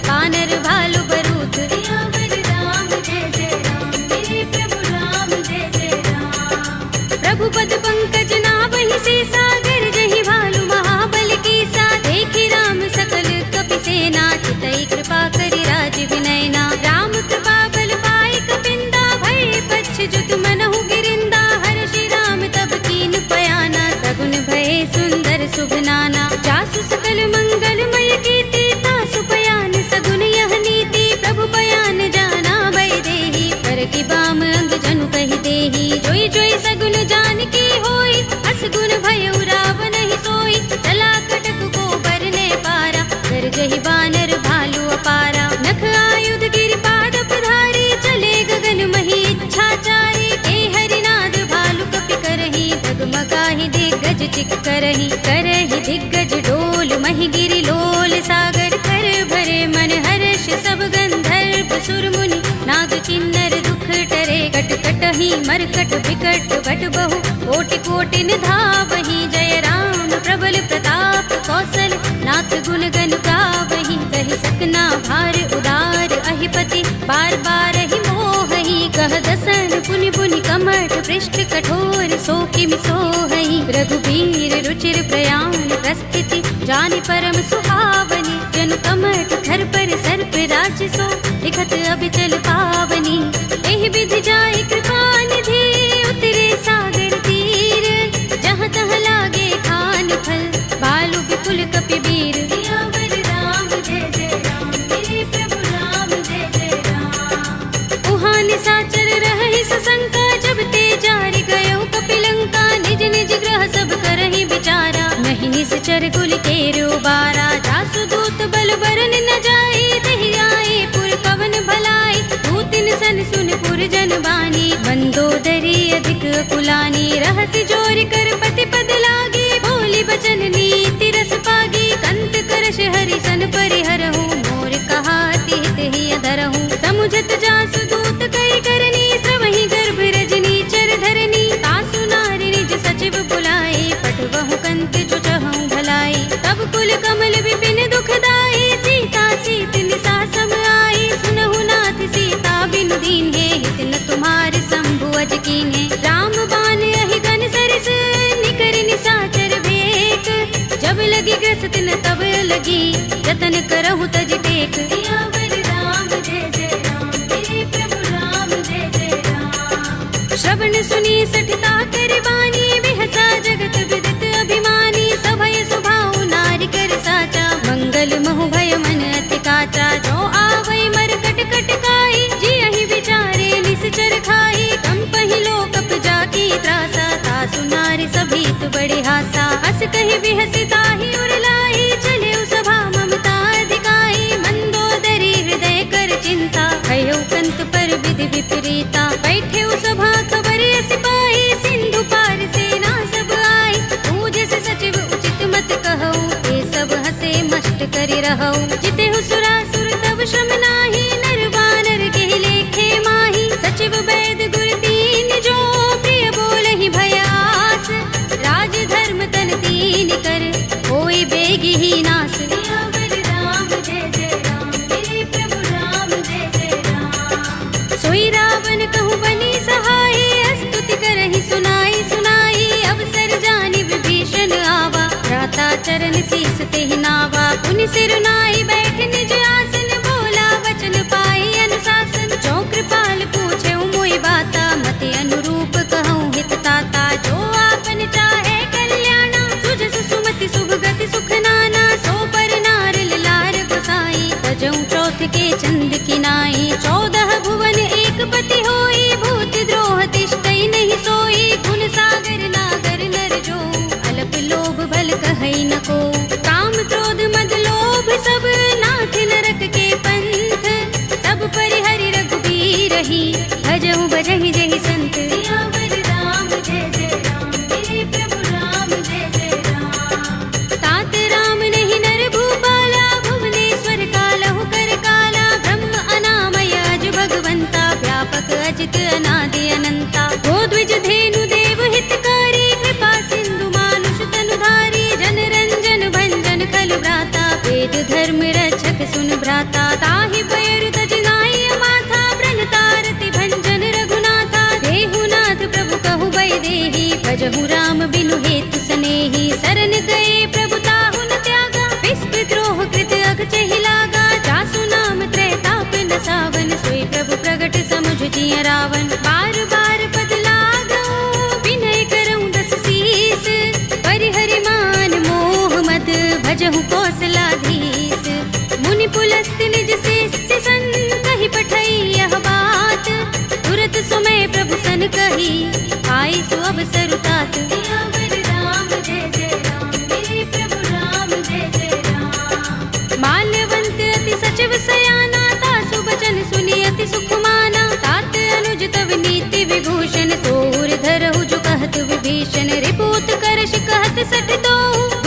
कानर भालु बरूथ। सियावर राम जय जय राम, मेरे प्रभु राम जय जय राम। प्रभु पद पंकज नावहि से, सागर जहि भालु महाबल कीसा। देखि राम सकल कपि सेना, चितई कृपा करि राज विनयना। राम कृपा बल पाए कपिंदा, भय पच्छ जुत मनहु गिरिंदा। हर्षि राम तब कीन पयाना, सगुन भय सुंदर शुभ नाना। जासु सकल मंगलमय कीर्ति, तासु पयान सगुन यह नीति। प्रभु पयान जाना भय देहि, पर की बाम अंग जनु कहि देहि। जोई जोई सगुन जान की होई, असगुन भयउ रावण ही सोई। चला कटक को बरने पारा, कर जहि बानर भालु अपारा। नख आयुध गिरिपाद पधारी, चले गगन मही इच्छाचारी। के हरिनाद भालु कपि करहि, डगमगाहि दिग्गज चिक करहि। करहि दिग्गज डोल, महि गिरि लोल सागर। कर भरे मन हर्ष सब गंधर्व सुर मुनि, नाग किन्नर दुख टरे। कट कटहि मरकट विकट बट बहु, कोटि कोटि निधावहि। जय राम प्रबल प्रताप कौशल, नाथ गुण गन गावहि। सही सकना भार उदार अहिपति बार बार ही मोहही कह दसन पुनि पुनि कमठ पृष्ठ कठोर सो किम सोहई रघुबीर रुचिर प्रयाण प्रस्थिति जानि परम सुहावनी जन कमठ धर पर सर्प राज सो लिखत अबिचल पावनी एहि विधि जाय कृपा निधि उतरे सागर तीर जहाँ तहाँ लागे खान फल बालु विपुल कपिबीर सियावर राम जय जय राम मेरे प्रभु राम जय जय राम उहाँ निशाचर रहहि सशंका जब ते जारि गयो कपिलंका निज निज ग्रह सब करहि विचारा नहीं निश्चर कुल केरो बारा जासु दूत बल बरन न जाए तहि आए पुर कवन भलाई दूतिन सन सुन पुर जन बानी मंदोदरी अधिक कुलानी रहति जोर कर पति पद लागे बोली बचन नीति रस पागी कंत करश हरि सन परिहरहु मोर कहा तिहित ही अधरहु समुझत जासु दूत कई करनी श्रवहि गर्भ रजनी चर धरनी तासु नारी निज सचिव बुलाए पठवहु कंत जो चहु भलाई तब कुल कमल विपिन दुखदाई सीता सीत निसा सम आई सुनहु नाथ सीता बिनु दीन है हित न तुम्हारे शंभु अज कीन है राम बान अहि गन सरिस निकर निशाचर भेक जब लगी ग्रस्त न तब लगी जतन करहु तज टेक सियावर राम जय जय राम मेरे प्रभु राम जय जय राम श्रवण सुनी सठता कर बानी बिहसा जगत विदित अभिमानी सभय सुभाव नारी कर साचा मंगल महु भय मन अति काचा जो आवै मर कट कट काई जी अहि विचारे निश्चर खाई कंपहि लोकप जाकी त्रासा तासु नारी सभीत बड़े हासा हस कहि बिहसि ताहि उरलाई चले सभा ममता अधिकाई मंदोदरी हृदय कर चिंता भयो कंत पर विधि विपरीता बैठे सभा खबर सिपाही सिंधु पार सेना सब आई पूजे से सचिव उचित मत कहो ये सब हसे मस्त करि रहो जिते सुरासुर तब श्रम नाही नर बानर के लेखे माही सचिव वैद गुर दीन जो प्रिय बोलहि भयास राज धर्म तन दीन कर होई बेगी ही नास सियावर राम जय जय राम मेरे प्रभु राम जय जय राम सोई रावण कहूँ बनी सहाय स्तुति करहि सुनाई सुनाई अवसर जानि विभीषण आवा भ्राता चरण शीस तेहि नावा पुनि सिर नाई बैठ निज आसन बोला वचन पाई अनुशासन जो कृपाल पूछे मोहि बाता मति अनुरूप कहूँ हित ताता जो आपन चाहे कल्याणा सुजस सुमति शुभ गति सुख नाना सो पर नार लार गोसाई तजऊ चौथ के चंद की नाई 14 भुवन एक पति होई भूत द्रोह तिष्ठई नहीं सोई गुण सागर नागर नर जो अलप लोभ भल कहई न को काम क्रोध मद लोभ सब नाथ नरक के पंथ सब परिहरि रघुबीर ही भजहु भजहि जहि संत सियावर राम जय जय राम मेरे प्रभु राम जय जय राम तात राम नहीं नर भूपाला भुवनेश्वर कालहु कर काला ब्रह्म अनामय अज भगवंता व्यापक अजित अनादि अनंता गोद्विज धेनु देव हितकारी कृपा सिंधु मानुष तनुधारी जन रंजन भंजन खल भ्राता वेद धर्म रक्षक सुन भ्राता ताहि पैर तज नाई माथा ब्रन तारति भंजन रघुनाथा देहुनाथ प्रभु कहु बै देहि भजहु राम बिनु हेतु सनेहि शरण गए प्रभु ताहु न त्यागा विष्ट द्रोह कृत अघ चहि लागा जासु नाम त्रैताप न सावन सोई प्रभु प्रगट समुझ जिय रावण बार बार पद लागो विनय करऊं दस शीस परिहरि मान मोह मद भजहु कौशलाधीश मुनि पुलस्त निज शिष्य सन कहि पठई यह बात तुरत समय प्रभु सन कही आई सु अवसर तात सियावर राम जय जय राम मेरे प्रभु राम जय जय राम माल्यवंत अति सचिव सयाना तासु बचन सुनि अति सुख माना तात अनुज तव नीति विभूषण सोर धरहु जो कहत विभीषण रिपूत करश कहत सठ दो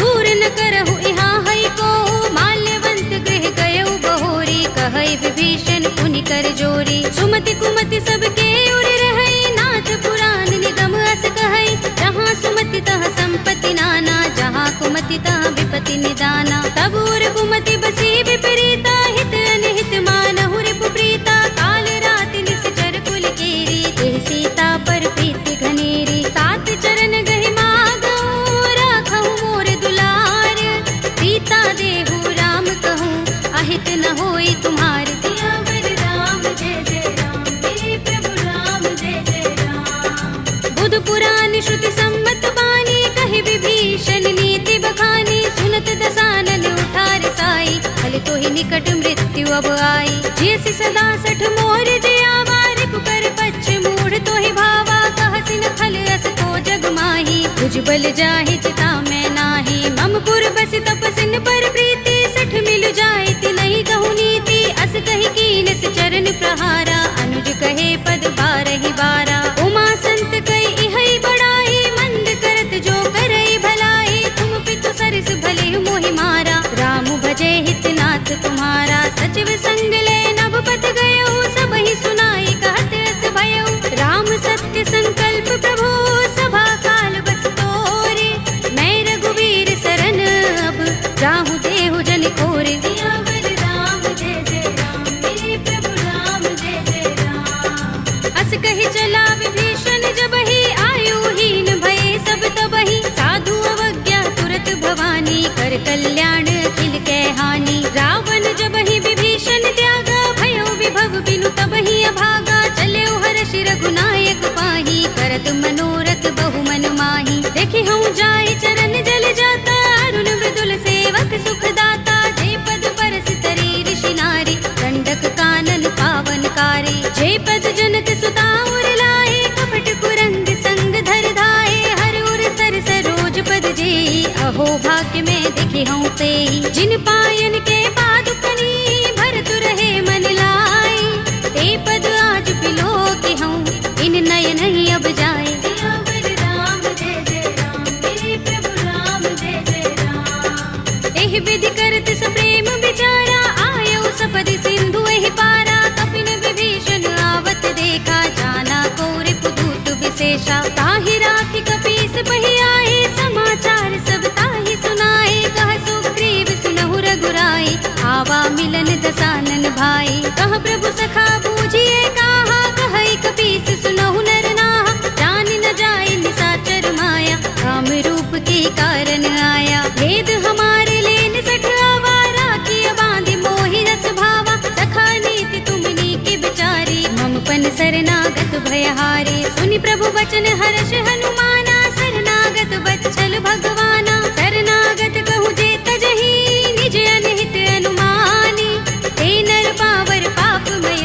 दूर न करहु यहाँ हई को माल्यवंत गृह गयउ बहोरी कहई विभीषण पुनि कर जोरी सुमति कुमति सबके उर रहई नाथ पुराण निगम अस कहई भांति तहाँ विपति निदाना। तब उर कुमति बसी विपरीता, हित अनहित मानहु रिपु प्रीता। काल रात निश्चर कुल केरी, देह सीता पर प्रीति घनेरी। तात चरण गहि मागहु, राखहु मोर दुलार। सीता देहु राम कहूँ, अहित न होई तुम्हार। सियावर राम जय जय राम, हे प्रभु राम जय जय राम। बुध पुराण श्रुति सम्मत बानी, कहि विभीषण नीति बखानी। सुनत दसानन उठार साई, फल तो ही निकट मृत्यु अब आई। जैसी सदा सठ मोर जियावा, रिपु कर पच्छ मूढ़ तो ही भावा। कहसिन खल अस को जग माही, भुजबल जाहि चिता मैं नाही। मम पुर बस तपसिन पर प्रीति, सठ मिल जाए तिनहि कहु नीति। अस कहि कीनस चरण प्रहारा, अनुज कहे पद बारहि बारा। उमा संत कई इहै बड़ाई, मंद करत जो करई भलाई। तुम पितु सरस भले मोहि मारा, राम भजे हितनाथ तुम्हारा। सचिव संग ले नभ पत गयो, सबहि सुनाई कहत अस भयो। राम सत्य संकल्प प्रभु, सभा काल बस तोरे। मैं रघुवीर सरन अब, जाहु देहु जन कोरे। सियावर राम जय जय राम, हे प्रभु राम जय जय राम। अस कहि चला विभीषण जबहि, आयुहीन भये सब तबहि। साधु अवज्ञा तुरत भवानी, कर कल्याण अखिल कै हानि। रावण जबहि विभीषण त्यागा, भयो विभव बिनु तबहि अभागा। चलेउ हर्षि रघुनायक पाहि, करत मनोरथ बहु मन माहि। देखि हूँ जाय चरण जल जाता, अरुण मृदुल सेवक सुख दाता। जे पद परस तरी ऋषि नारी, दंडक कानन पावनकारी। जे पद जनक सुता उर लाए, कपट कुरंग संग धर धाये। हर उर सर सरोज पद जेई, अहो भाग्य में दिखे हूँ तेई। जिन पायन के पादुकनी, भरतु रहे मन लाई। ते पद आज बिलो के हूँ, इन नयन ही अब जाए। सियावर राम जय जय राम, हे प्रभु राम जय जय राम। एहि विधि करत सप्रेम विचारा, आयौ सपदि सिंधु एहि पारा। कपिन विभीषण आवत देखा, जाना को रिपु दूत विशेषा। ताहि राखि कपीस बहि आए, समाचार सब ताहि सुनाए। कह सुग्रीव सुनहु रघुराई, आवा मिलन दसानन भाई। कह प्रभु सखा बूझिए काहा, कहई कपीस सुनहु नर नाहा। जान न जाए निशाचर माया, राम रूप के कारण आया। भेद हमारे लेन सठ आवारा, किया बांधि मोहि रस भावा। सखा नीति तुमनी के बिचारी, मम पन शरणागत भयहारी। सुनि प्रभु बचन हर्ष हनुमाना, शरणागत बच्चल भगवाना। शरणागत कहु जे तजहि, निज अनहित अनुमानी। ते नर पावर पापमय,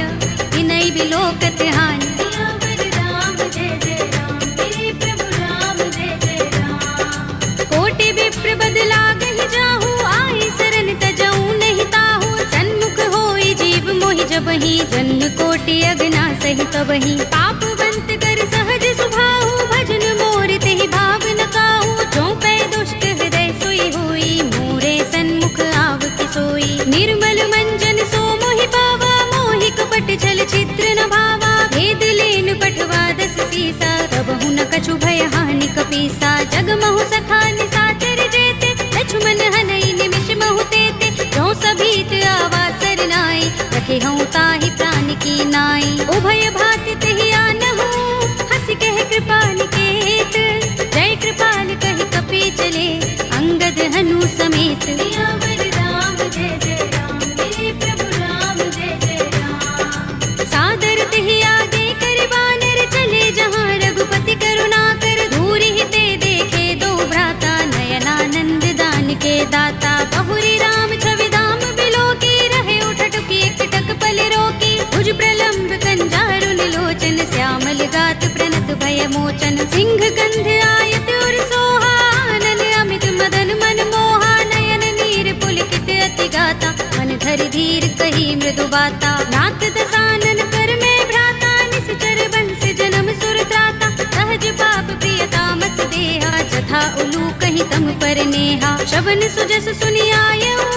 तिनहि बिलोकत हानि। सियावर राम जय जय राम, हे प्रभु राम जय जय राम। कोटि विप्र बदला गहि जाहु, आए शरण तजऊ नहीं ताहु। सन्मुख होई जीव मोहि जबहि, जन्म कोटि अगना सहि तबहि। पापवंत कर सहज सुभाहु, भजन मोर तेहि भाव न काहू। जो पै दुष्ट हृदय सोई होई, मोरे सन्मुख आव कि सोई। निर्मल मंजन सो मोहि पावा, मोहि कपट छल चित्र न भावा। भेद लेन पठवा दस सीसा, तबहु न कछु भय हानि कपीसा। जग महु सखा निशाचर जेते, लक्ष्मण हनई निमिष महु तेते। जो सभीत आवा सरनाई, रखे हूँ ताहि प्राण की नाई। उभय भाति तेहि आनहु, हंस कह कृपाल केत। जय कृपाल कहि कपि चले, अंगद हनु समेत। सियावर राम जय जय राम, हे प्रभु राम जय जय राम। सादर तेहि आगे कर बानर, चले जहाँ रघुपति करुणा कर। दूरि ही ते देखे दो भ्राता, नयनानंद दान के दाता। बहुरी राम छवि धाम बिलो की, रहे उठटुकी एकटक पल रोकी। भुज प्रलंब कंजारुन लोचन, श्यामल गात प्रणत भय मोचन। सिंह कंध आयत उर सोहा, आनन अमित मदन मन मोहा। नयन नीर पुलकित अति गाता, मन धरि धीर कही मृदु बाता। नाथ दसानन कर में भ्राता, निश्चर बंस जन्म सुर त्राता। सहज पाप प्रिय तामस देहा, जथा उलू कही तम पर नेहा। श्रवण सुजस सुनि आयऊ,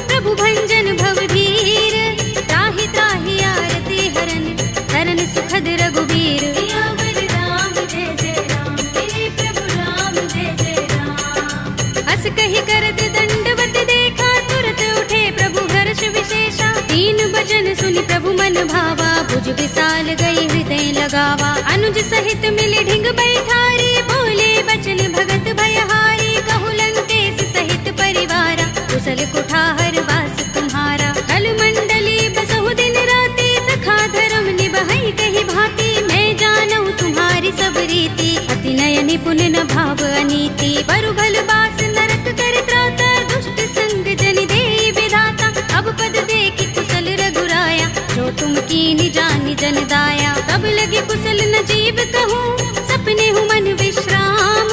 प्रभु भंजन भव धीर। त्राहि त्राहि आरती हरन, शरण सुखद रघुबीर। सियावर राम जय जय राम, हे प्रभु राम जय जय राम। अस कहि कर बचन सुनि प्रभु मन भावा, भुज विशाल गई हृदय लगावा। अनुज सहित मिले ढिंग बैठारी, बोले बचन भगत भयहारी। कहु लंकेश सहित परिवारा, कुशल कुठार वास तुम्हारा। कल मंडली बसहु दिन राति, सखा धर्म निभहि कही भांति। मैं जानऊ तुम्हारी सब रीति, अति नय निपुण न भाव अनीति। बरु भल बास नरक कर त्राता, दुष्ट संग जन देई विधाता। अब पद देखि कुशल रघुराया, जो तुम कीनि जानि जन दाया। तब लगे कुशल न जीव कहूँ, सपने हूँ मन विश्राम।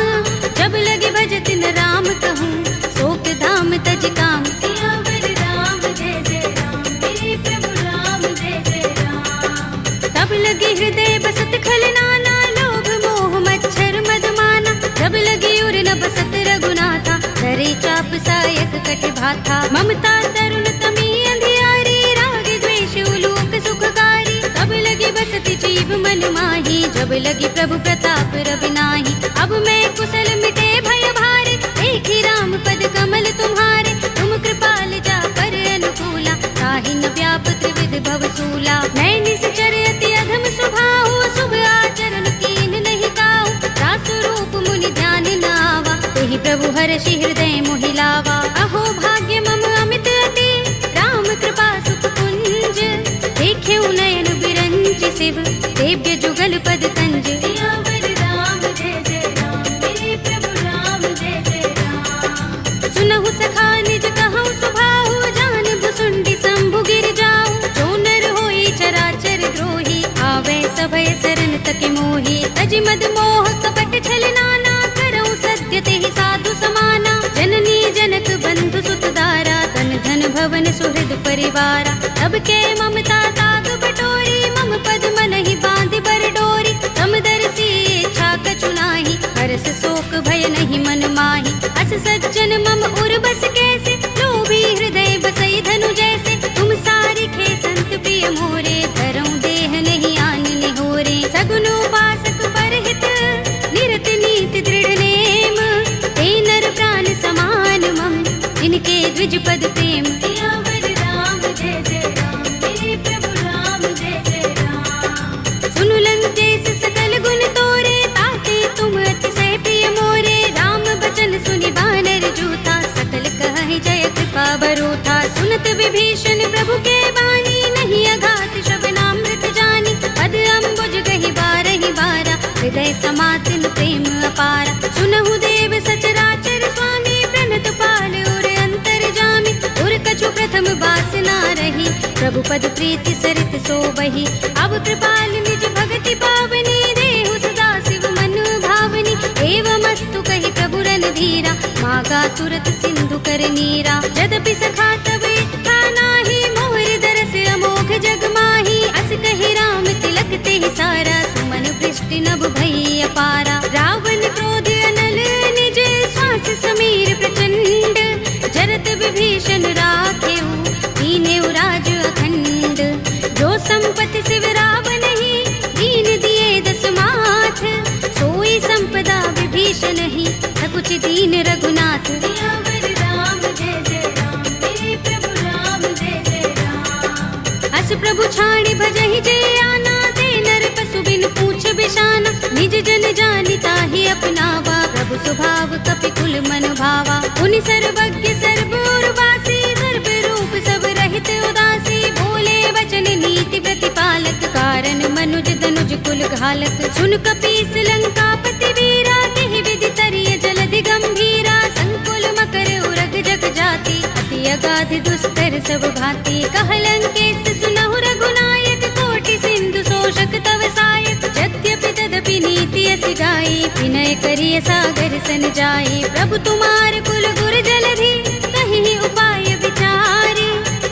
जब लगे भजत न राम कहूँ, शोक धाम तज काम। सियावर राम जय जय राम, मेरे प्रभु राम जय जय राम। तब लगे हृदय बसत खल नाना, लोभ मोह मच्छर मद माना। जब लगे उर न बसत रघुनाथा, धरे चाप सायक कटि भाथा। ममता तरुण तमी अंधियारी, राग द्वेष उलोक सुखकारी। तब लगी बसति जीव मन माही, जब लगी प्रभु प्रताप रवि नाही। अब मैं कुशल मिटे भय भारे, देखी राम पद कमल तुम्हारे। तुम कृपाल जा पर अनुकूला, ताहि न व्याप त्रिविध भवसूला। मैं निश्चर अति अधम स्वभाव, शुभ आचरण कीन नहीं काऊ। दास रूप मुनि ध्यान न आवा, तेहि प्रभु हर्षि हृदय मोहि लावा। अहो भाग्य मम अमित अति, राम कृपा सुख कुंज। देखे नयन बिरंज शिव, देव्य जुगल पद तंज। सियावर राम जय जय राम, मेरे प्रभु राम जय जय राम। सुनहु सखा निज कहूँ सुभाहु, जान भुसुंडी शंभु गिर जाऊ। जो नर होई चराचर द्रोही, आवे सभय शरण तक मोही। तज मद मोह कपट छल नाना, करऊँ सत्य तेहि साधु समाना। जननी जनक बंधु सुत दारा, तन धन भवन सुहृद परिवारा। तब के ममता ताग बटोरी, मम पद मनहि बांध बर डोरी। समदर्शी इच्छा कछु नाही, हरस शोक भय नहीं मन माही। अस सज्जन मम उर बस कैसे, लोभी हृदय बसई धनु जैसे। तुम सारिखे संत प्रिय मोरे, धरऊँ देह नहीं आन निहोरे। सगुन उपासक परहित, निरत नीति दृढ़ नेम। ते नर प्राण समान मम, जिनके द्विज पद प्रेम। सियावर राम जय जय राम, मेरे प्रभु राम जय जय राम। सुनु लंकेश सकल गुण तोरे, ताते तुम अतिशय प्रिय मोरे। राम बचन सुनि बानर जूथा, सकल कहहि जय कृपा बरूथा। सुनत विभीषण प्रभु के बानी, नहीं अघात श्रवणामृत जानी। पद अम्बुज गहि बारहि बारा, हृदय समातिन प्रेम अपारा। सुनहु देव सचराचर स्वामी, प्रणत पाल उर अंतर जामी। उर कछु प्रथम बासना रही, प्रभु पद प्रीति सरित सोबहि। अब कृपाल निज भगति पावनी, देहु सदा शिव मन भावनी। एवमस्तु कहि प्रभु रणधीरा, मागा तुरत सिंधु कर नीरा। यद्यपि सखा तब इच्छा नाही, मोर दरस अमोघ जग माही। अस कहि राम तिलक तेहि सारा, सुमन वृष्टि नभ भई अपारा। रावण क्रोध अनल निज, श्वास समीर प्रचंड। जरत विभीषण राखेऊ, दीनेउ राज अखंड। जो संपत्ति शिव रावण ही, दीन दिए दस माथ। सोई संपदा विभीषण ही, सकुच दीन रघुनाथ। सियावर राम जय जय राम, मेरे प्रभु राम जय जय राम। अस प्रभु छाड़ी भजहि जय आना, ते नर पशु बिन पूछ बिशाना। निज जन जानि ताहि अपनावा, प्रभु स्वभाव कपि कुल मन भावा। उनि सर्वज्ञ सर्व उर्वासी, सर्व रूप सब रहित उदासी। बोले वचन नीति प्रतिपालक, कारण मनुज तनुज कुल घालक। सुन कपीस लंकापति वीरा, केहि विधि तरिय जलधि गंभीरा। संकुल मकर उरग जग जाति, अति अगाध दुस्तर सब भांति। कह लंकेश सुनहु रघुनायक, कोटि सिंधु शोषक तव सायक। यद्यपि तदपि नीति अस गाई, विनय करिय सागर सन जाई। प्रभु तुम्हार कुल गुर जलधि, कहीं उपाय विचारी।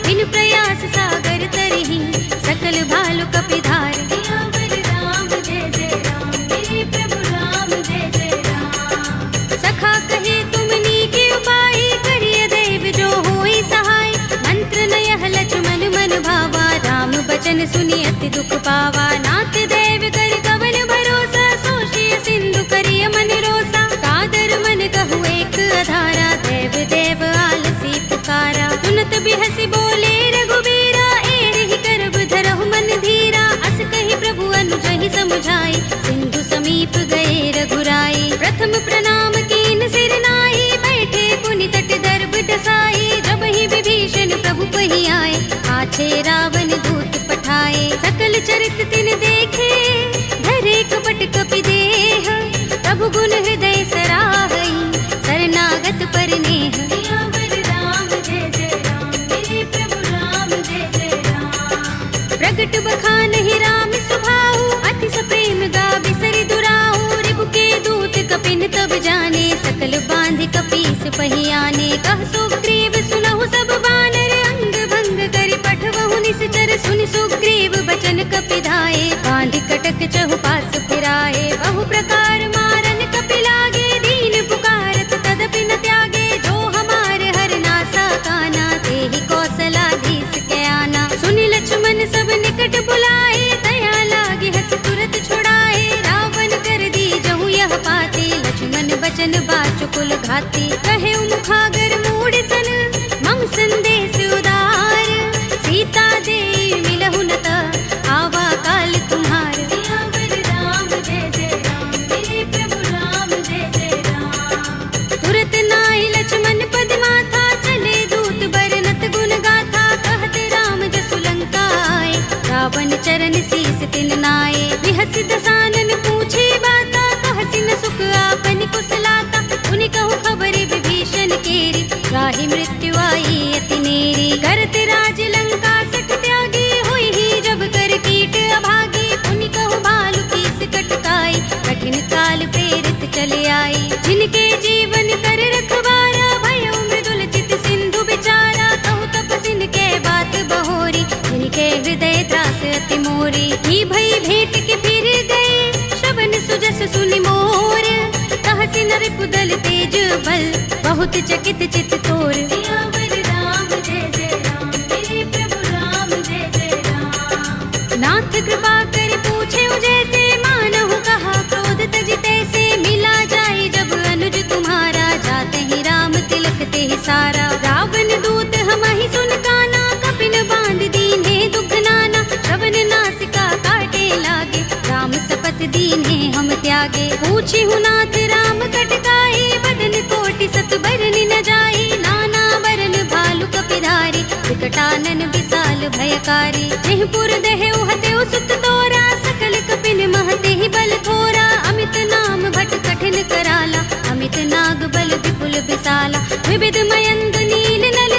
बिन प्रयास सागर तरहि, सकल भालु कपिधार। सियावर राम जय जय राम, मेरे प्रभु राम जय जय राम। सखा कहे तुमनी के उपाय, करिय दैव जो होई सहाय। मंत्र नयह लक्ष्मण मन भावा, राम बचन सुनि अति दुख पावा। नाथ देव कर कवन भरोसा, सोषिय सिंधु करिय मन रोसा। कादर मन कहु एक अधारा, देव देव आलसी पुकारा। सुनत बिहसि बोले रघुबीरा, एहि कर उपहि आए, आछे रावण दूत पठाए। सकल चरित तिन देखे, धरे कपट कपि देह। प्रभु गुण हृदय सराहई, शरणागत पर नेह। सियावर राम जय जय राम, मेरे प्रभु राम जय जय राम। प्रगट बखानहि राम सुभाऊ, अतिस प्रेम गावे सरि दुराऊ। रिबु के दूत कपिन तब जाने, सकल बांधि कपीस पहि आने। कह सुग्रीव सुनहु सब बानर, अंग भंग करि पठवहु निश्चर। सुनि सुग्रीव बचन कपि धाये, बांधि कटक चहुपास फिराए। बहु प्रकार मारन कपि लागे, दीन पुकारत तदपि न त्यागे। जो हमारे हर नासा काना, तेहि कौशलाधीश के आना। सुनि लक्ष्मण सब निकट बुलाए, दया लागे हस तुरत छुड़ाए। रावण कर दी जहु यह पाती, लक्ष्मण बचन बाचुकुल घाती। कहे मुखागर मूढ़ सन, मम संदेश उदार। सीता दे मिलहु न त, आवा काल तुम्हार। सियावर राम जय जय राम, मेरे प्रभु राम जय जय राम। तुरत नाई लक्ष्मण पद माथा, चले दूत बरनत गुण गाथा। कहते राम जसु लंका आए, रावण चरण शीस तिन नाए। बिहसि दसानन पूछे बाता, कहसि न सुख आपन कुशलाता। उनि कहु खबरि विभीषण केरी, राहि मृत्यु आई अति नेरी। करत राज लंका सठ त्यागी, हुई ही जब कर कीट अभागी। उनि कहु भालु कीस कटकाई, कठिन काल प्रेरित चले आई। जिनके जीवन कर रखवारा, भयो मृदुल चित सिंधु बिचारा। कहु तपसिन के बात बहोरी, जिनके हृदय त्रास अति मोरी। की भई भेंट के फिर गए, श्रवण सुजस सुनि मोर। कहसि नर पुदल तेज बल, बहुत चकित चित तोर। सियावर राम जय जय राम, मेरे प्रभु राम जय जय राम। नाथ कृपा कर पूछे जैसे, मानहु कहा क्रोध तजिते से। मिला जाए जब अनुज तुम्हारा, जाते ही राम तिलक ते सारा। रावण दूत हमहि सुन काना, कपिन बांध दीन्हे दुख नाना। श्रवण नासिका काटे लागे, राम सपथ दीन्हे हम त्यागे। पूछी हूँ नाथ राम कटकाई, बदन कोटि सत बरन न जाई। नाना बरन भालु कपिधारी, विकटानन विशाल भयकारी। जेहपुर दहेउ हतेउ सुत तोरा, सकल कपिन महते ही बल थोरा। अमित नाम भट कठिन कराला, अमित नाग बल विपुल विशाला। विविध मयंग नील नल,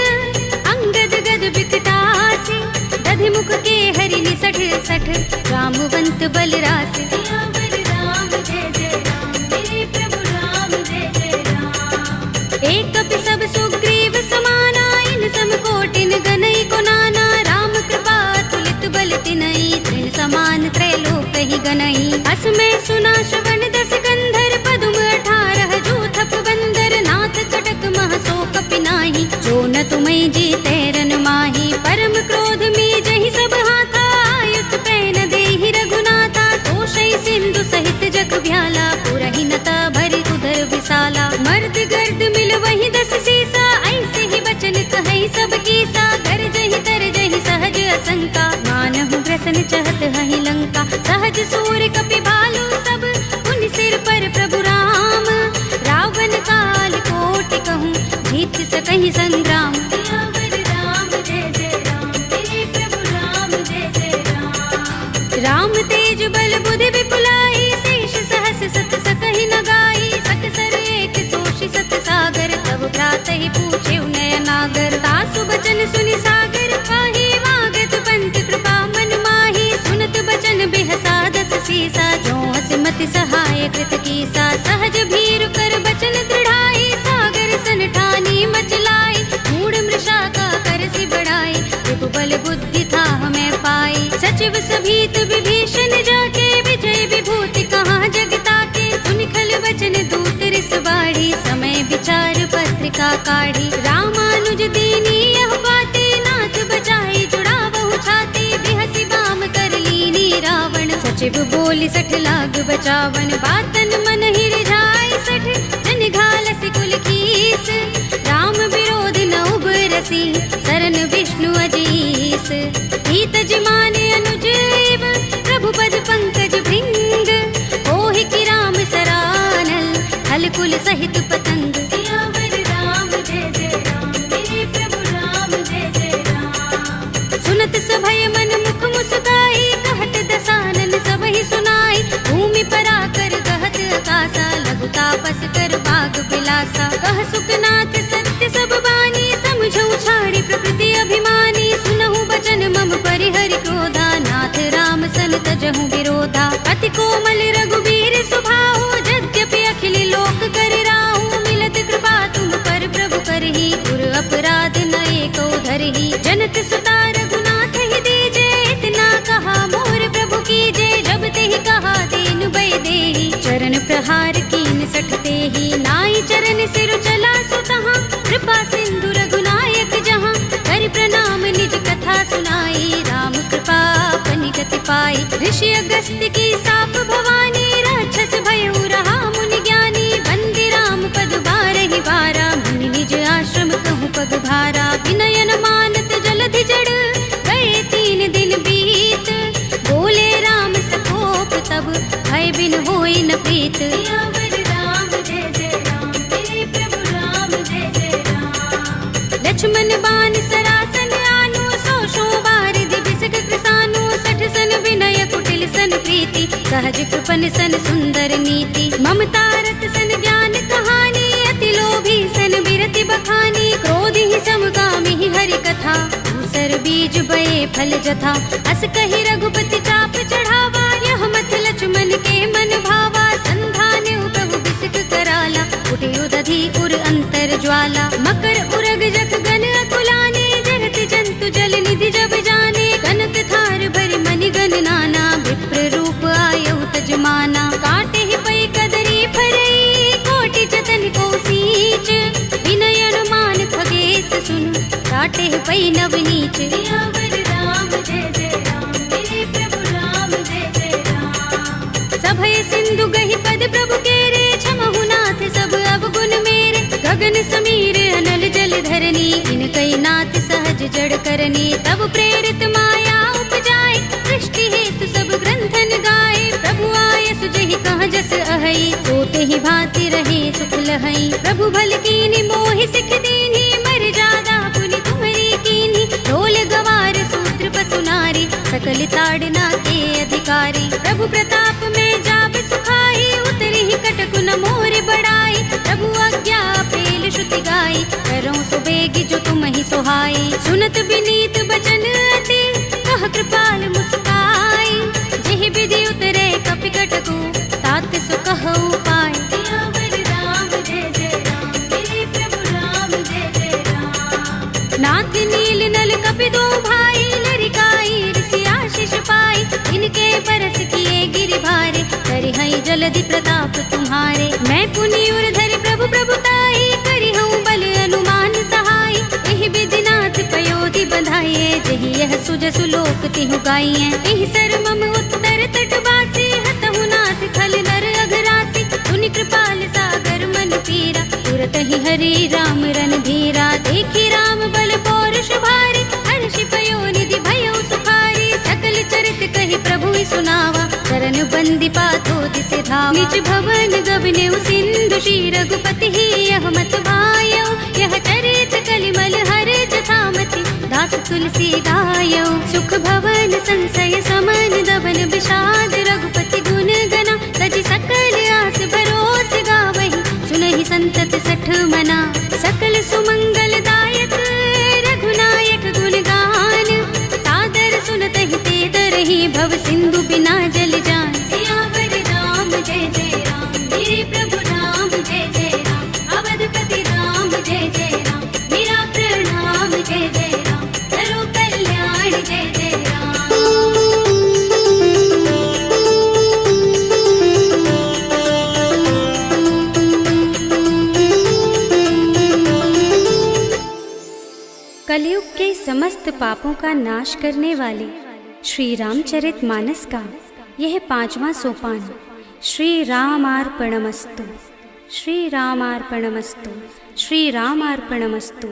अंगद गद विकटासी। दधि मुख के हरि निसठ सठ, रामवंत बल रासि। सियावर राम जय जय राम, मेरे प्रभु राम जय जय राम। एक कपि सब सुग्रीव समाना, इन सम कोटिन गनई को नाना। राम कृपा तुलित बल तिनई, तृण समान त्रैलोक ही गनई। अस में सुना श्रवण दस गंधर, पदुम 18 जूथप बंदर। नाथ कटक मह सो कपि नाही, जो न तुम्हें जीते रन माही। परम क्रोध में जहि सब हाथा, आयुष पैन देहि रघुनाथा। तोषै सिंधु सहित जग भ्याला, पुरहि नता भरि उदर विशाला। मर्द गर्द मिल वही 10 सीसा, ऐसे ही बचन कहै सब कीसा। गरजहि तरजहि सहज असंका, मानहु ग्रसन चहत हहि लंका। सहज सूर कपि भालु सब, उन सिर पर प्रभु राम। रावण काल कोटि कहूँ, जीत सकहि संग्राम। सियावर राम जय जय राम, मेरे प्रभु राम जय जय राम। राम तेज बल बुद्धि विपुलाई, शेष सहस सत सकहि न गाई। सकसर एक सोषि सत सागर, तब भ्रातहि पूछे नय नागर। तासु बचन सुनि सागर, पाहि वागत पंत कृपा मन माही। सुनत बचन बिहसा 10 सीसा, जो हस मति सहाय कृत कीसा। सहज भीरु कर बचन दृढ़ाई, सागर सन ठानी मचलाई। मूढ़ मृषा का करसि बढ़ाई, रिपु बल बुद्धि था हमें पाई। सचिव सभीत विभीषण जाके, विजय विभूति कहाँ जगता के। सुनि खल वचन दूत रिस बाढ़ी, समय विचार पत्रिका काढ़ी। रामानुज दीनी यह बाते, नाथ बचाई जुड़ावहु छाती। बिहसि बाम कर लीनी रावण, सचिव बोली 60 लाग बचावन। बातन मन ही रिझाई 60, जन घालसि कुल कीस। राम विरोध न उबरसी, सरन विष्णु अजीस। हित जिमाने अनुजीव, प्रभु पद पंकज भृंग। ओहि की राम सरानल, हल कुल सहित पतंग। सियावर राम जय जय राम, मेरे प्रभु राम जय जय राम। भूमि पर आकर कहत अकासा, लघु तापस कर बाग बिलासा। कह सुखनाथ सत्य सब बानी, समझऊ छाड़ी प्रकृति अभिमानी। सुनहु बचन मम परिहरि क्रोधा, नाथ राम सन तजहु विरोधा। अति कोमल रघुबीर सुभाऊ, यद्यपि अखिल लोक कर राहु। मिलत कृपा तुम पर प्रभु करही, गुर अपराध न एको धरही। जनत सुता रघुनाथ ही दीजे, इतना कहा मोर प्रभु कीजे। जब तेहि कहा दीन भय देहि, चरण प्रहार कीन सठते ही। नाई चरण सिर चला सुतहाँ, कृपा सिंधु रघुनायक जहाँ। कर प्रणाम निज कथा सुनाई, राम कृपा अपनी गति पाई। ऋषि अगस्त्य की साप भवानी, राक्षस भयउ रहा मुनि ज्ञानी। बंदी राम पद बारहि बारा, मुनि निज आश्रम कहूँ पग भारा। विनयन मानत जलधि जड़, गए 3 दिन बीत। बोले राम सकोप तब, भय बिन होई न प्रीत। लक्ष्मण बान सरासन आनु, सौ बारिधि बिसक कृसानु। 60 सन विनय कुटिल सन प्रीति, सहज कृपन सन सुंदर नीति। ममता रत सन ज्ञान कहानी, अति लोभी सन बिरति बखानी। क्रोध ही समगामी ही हरि कथा, दूसर बीज बये फल जथा। अस कहि रघुपति चाप चढ़ावा, यह मत लक्ष्मण के मन भावा। संधान प्रभु बिसक कराला, उठे उदधि उर अंतर ज्वाला। मकर उरग जख गन अकुलाने, जगत जंतु जल निधि जब जाने। कनक थार भरि मनि गन नाना, विप्र रूप आयउ तजमाना। काटे ही पै कदरी फरई, कोटि जतन को सींच। विनय अनुमान खगेश सुन, काटे ही पै नवनीच। राम जय जय राम, मेरे प्रभु राम जय जय राम। सभय सिंधु गहि पद प्रभु केरे, क्षमहु नाथ सब अवगुण मेरे। गगन समीर अनल जल धरनी, इनकई नाथ सहज जड़ करनी। तब प्रेरित माया उपजाए, सृष्टि हेतु सब ग्रंथन गाए। प्रभु आय सुजहि कहाँ जस अहै, सोते ही भांति रहे सुख लहै। प्रभु भल कीनी मोहि सिख दीनी, मर जादा पुनि तुम्हरी कीनी। ढोल गवार सूत्र पसु नारी, सकल ताड़ना के अधिकारी। प्रभु प्रताप में जाप सुखाई, उतरी ही कटकु न मोर बढ़ाई। प्रभु आज्ञा पेल श्रुति गाई, करऊँ सुबेगी जो तुम ही सुहाई। सुनत विनीत बचन अति, कह कृपाल मुस्काई। जेहि विधि उतरे कपि कटकु, तात सुकहु पाय। राम जय जय राम, मेरे प्रभु राम जय जय राम। नाथ नील नल कपि दो भाई, लरिकाई ऋषि आशीष पाई। इनके बरस किए गिरि भारे, करिहई जलधि प्रताप तुम्हारे। मैं पुनि उर धरि प्रभु प्रभुताई, करिहऊँ बल अनुमान सहाय। एहि विधि नाथ पयोधि बंधाइए, जहि यह सुजसु लोक तिहु गाइए। एहि सर मम उत्तर तटवासी, हतहु नाथ खल नर अघरासी। पुनि कृपाल सागर मन पीरा, तुरत ही हरि राम रन धीरा। देखी राम बल पौरुष भारी, हर्षि पयोनिधि भयउ सुखारी। सकल चरित कहि प्रभु ही सुनावा, चरण बंदी पाथो दिसे धावा। निज भवन गबनेउ सिंधु, श्री रघुपति ही यह मत भायौ। यह चरित कलिमल हर जथामति, दास तुलसी गायौ। सुख भवन संशय समन, दबन विषाद रघुपति गुण गना। तजि सकल आस भरोस गावहि, सुनहि संतत 60 मना। सकल सुमंगल दायक, रघुनायक गुण गान। सादर सुनतहि ते तरहि, भव सिंधु बिना जल जान। सियावर राम जय जय राम, मेरे प्रभु राम जय जय राम। अवधपति राम जय जय राम, मेरा प्रणाम जय जय राम। करो कल्याण जय जय राम। कलयुग के समस्त पापों का नाश करने वाले श्री रामचरितमानस का यह 5वां सोपान श्री रामार्पणमस्तु, श्री रामार्पणमस्तु, श्री रामार्पणमस्तु।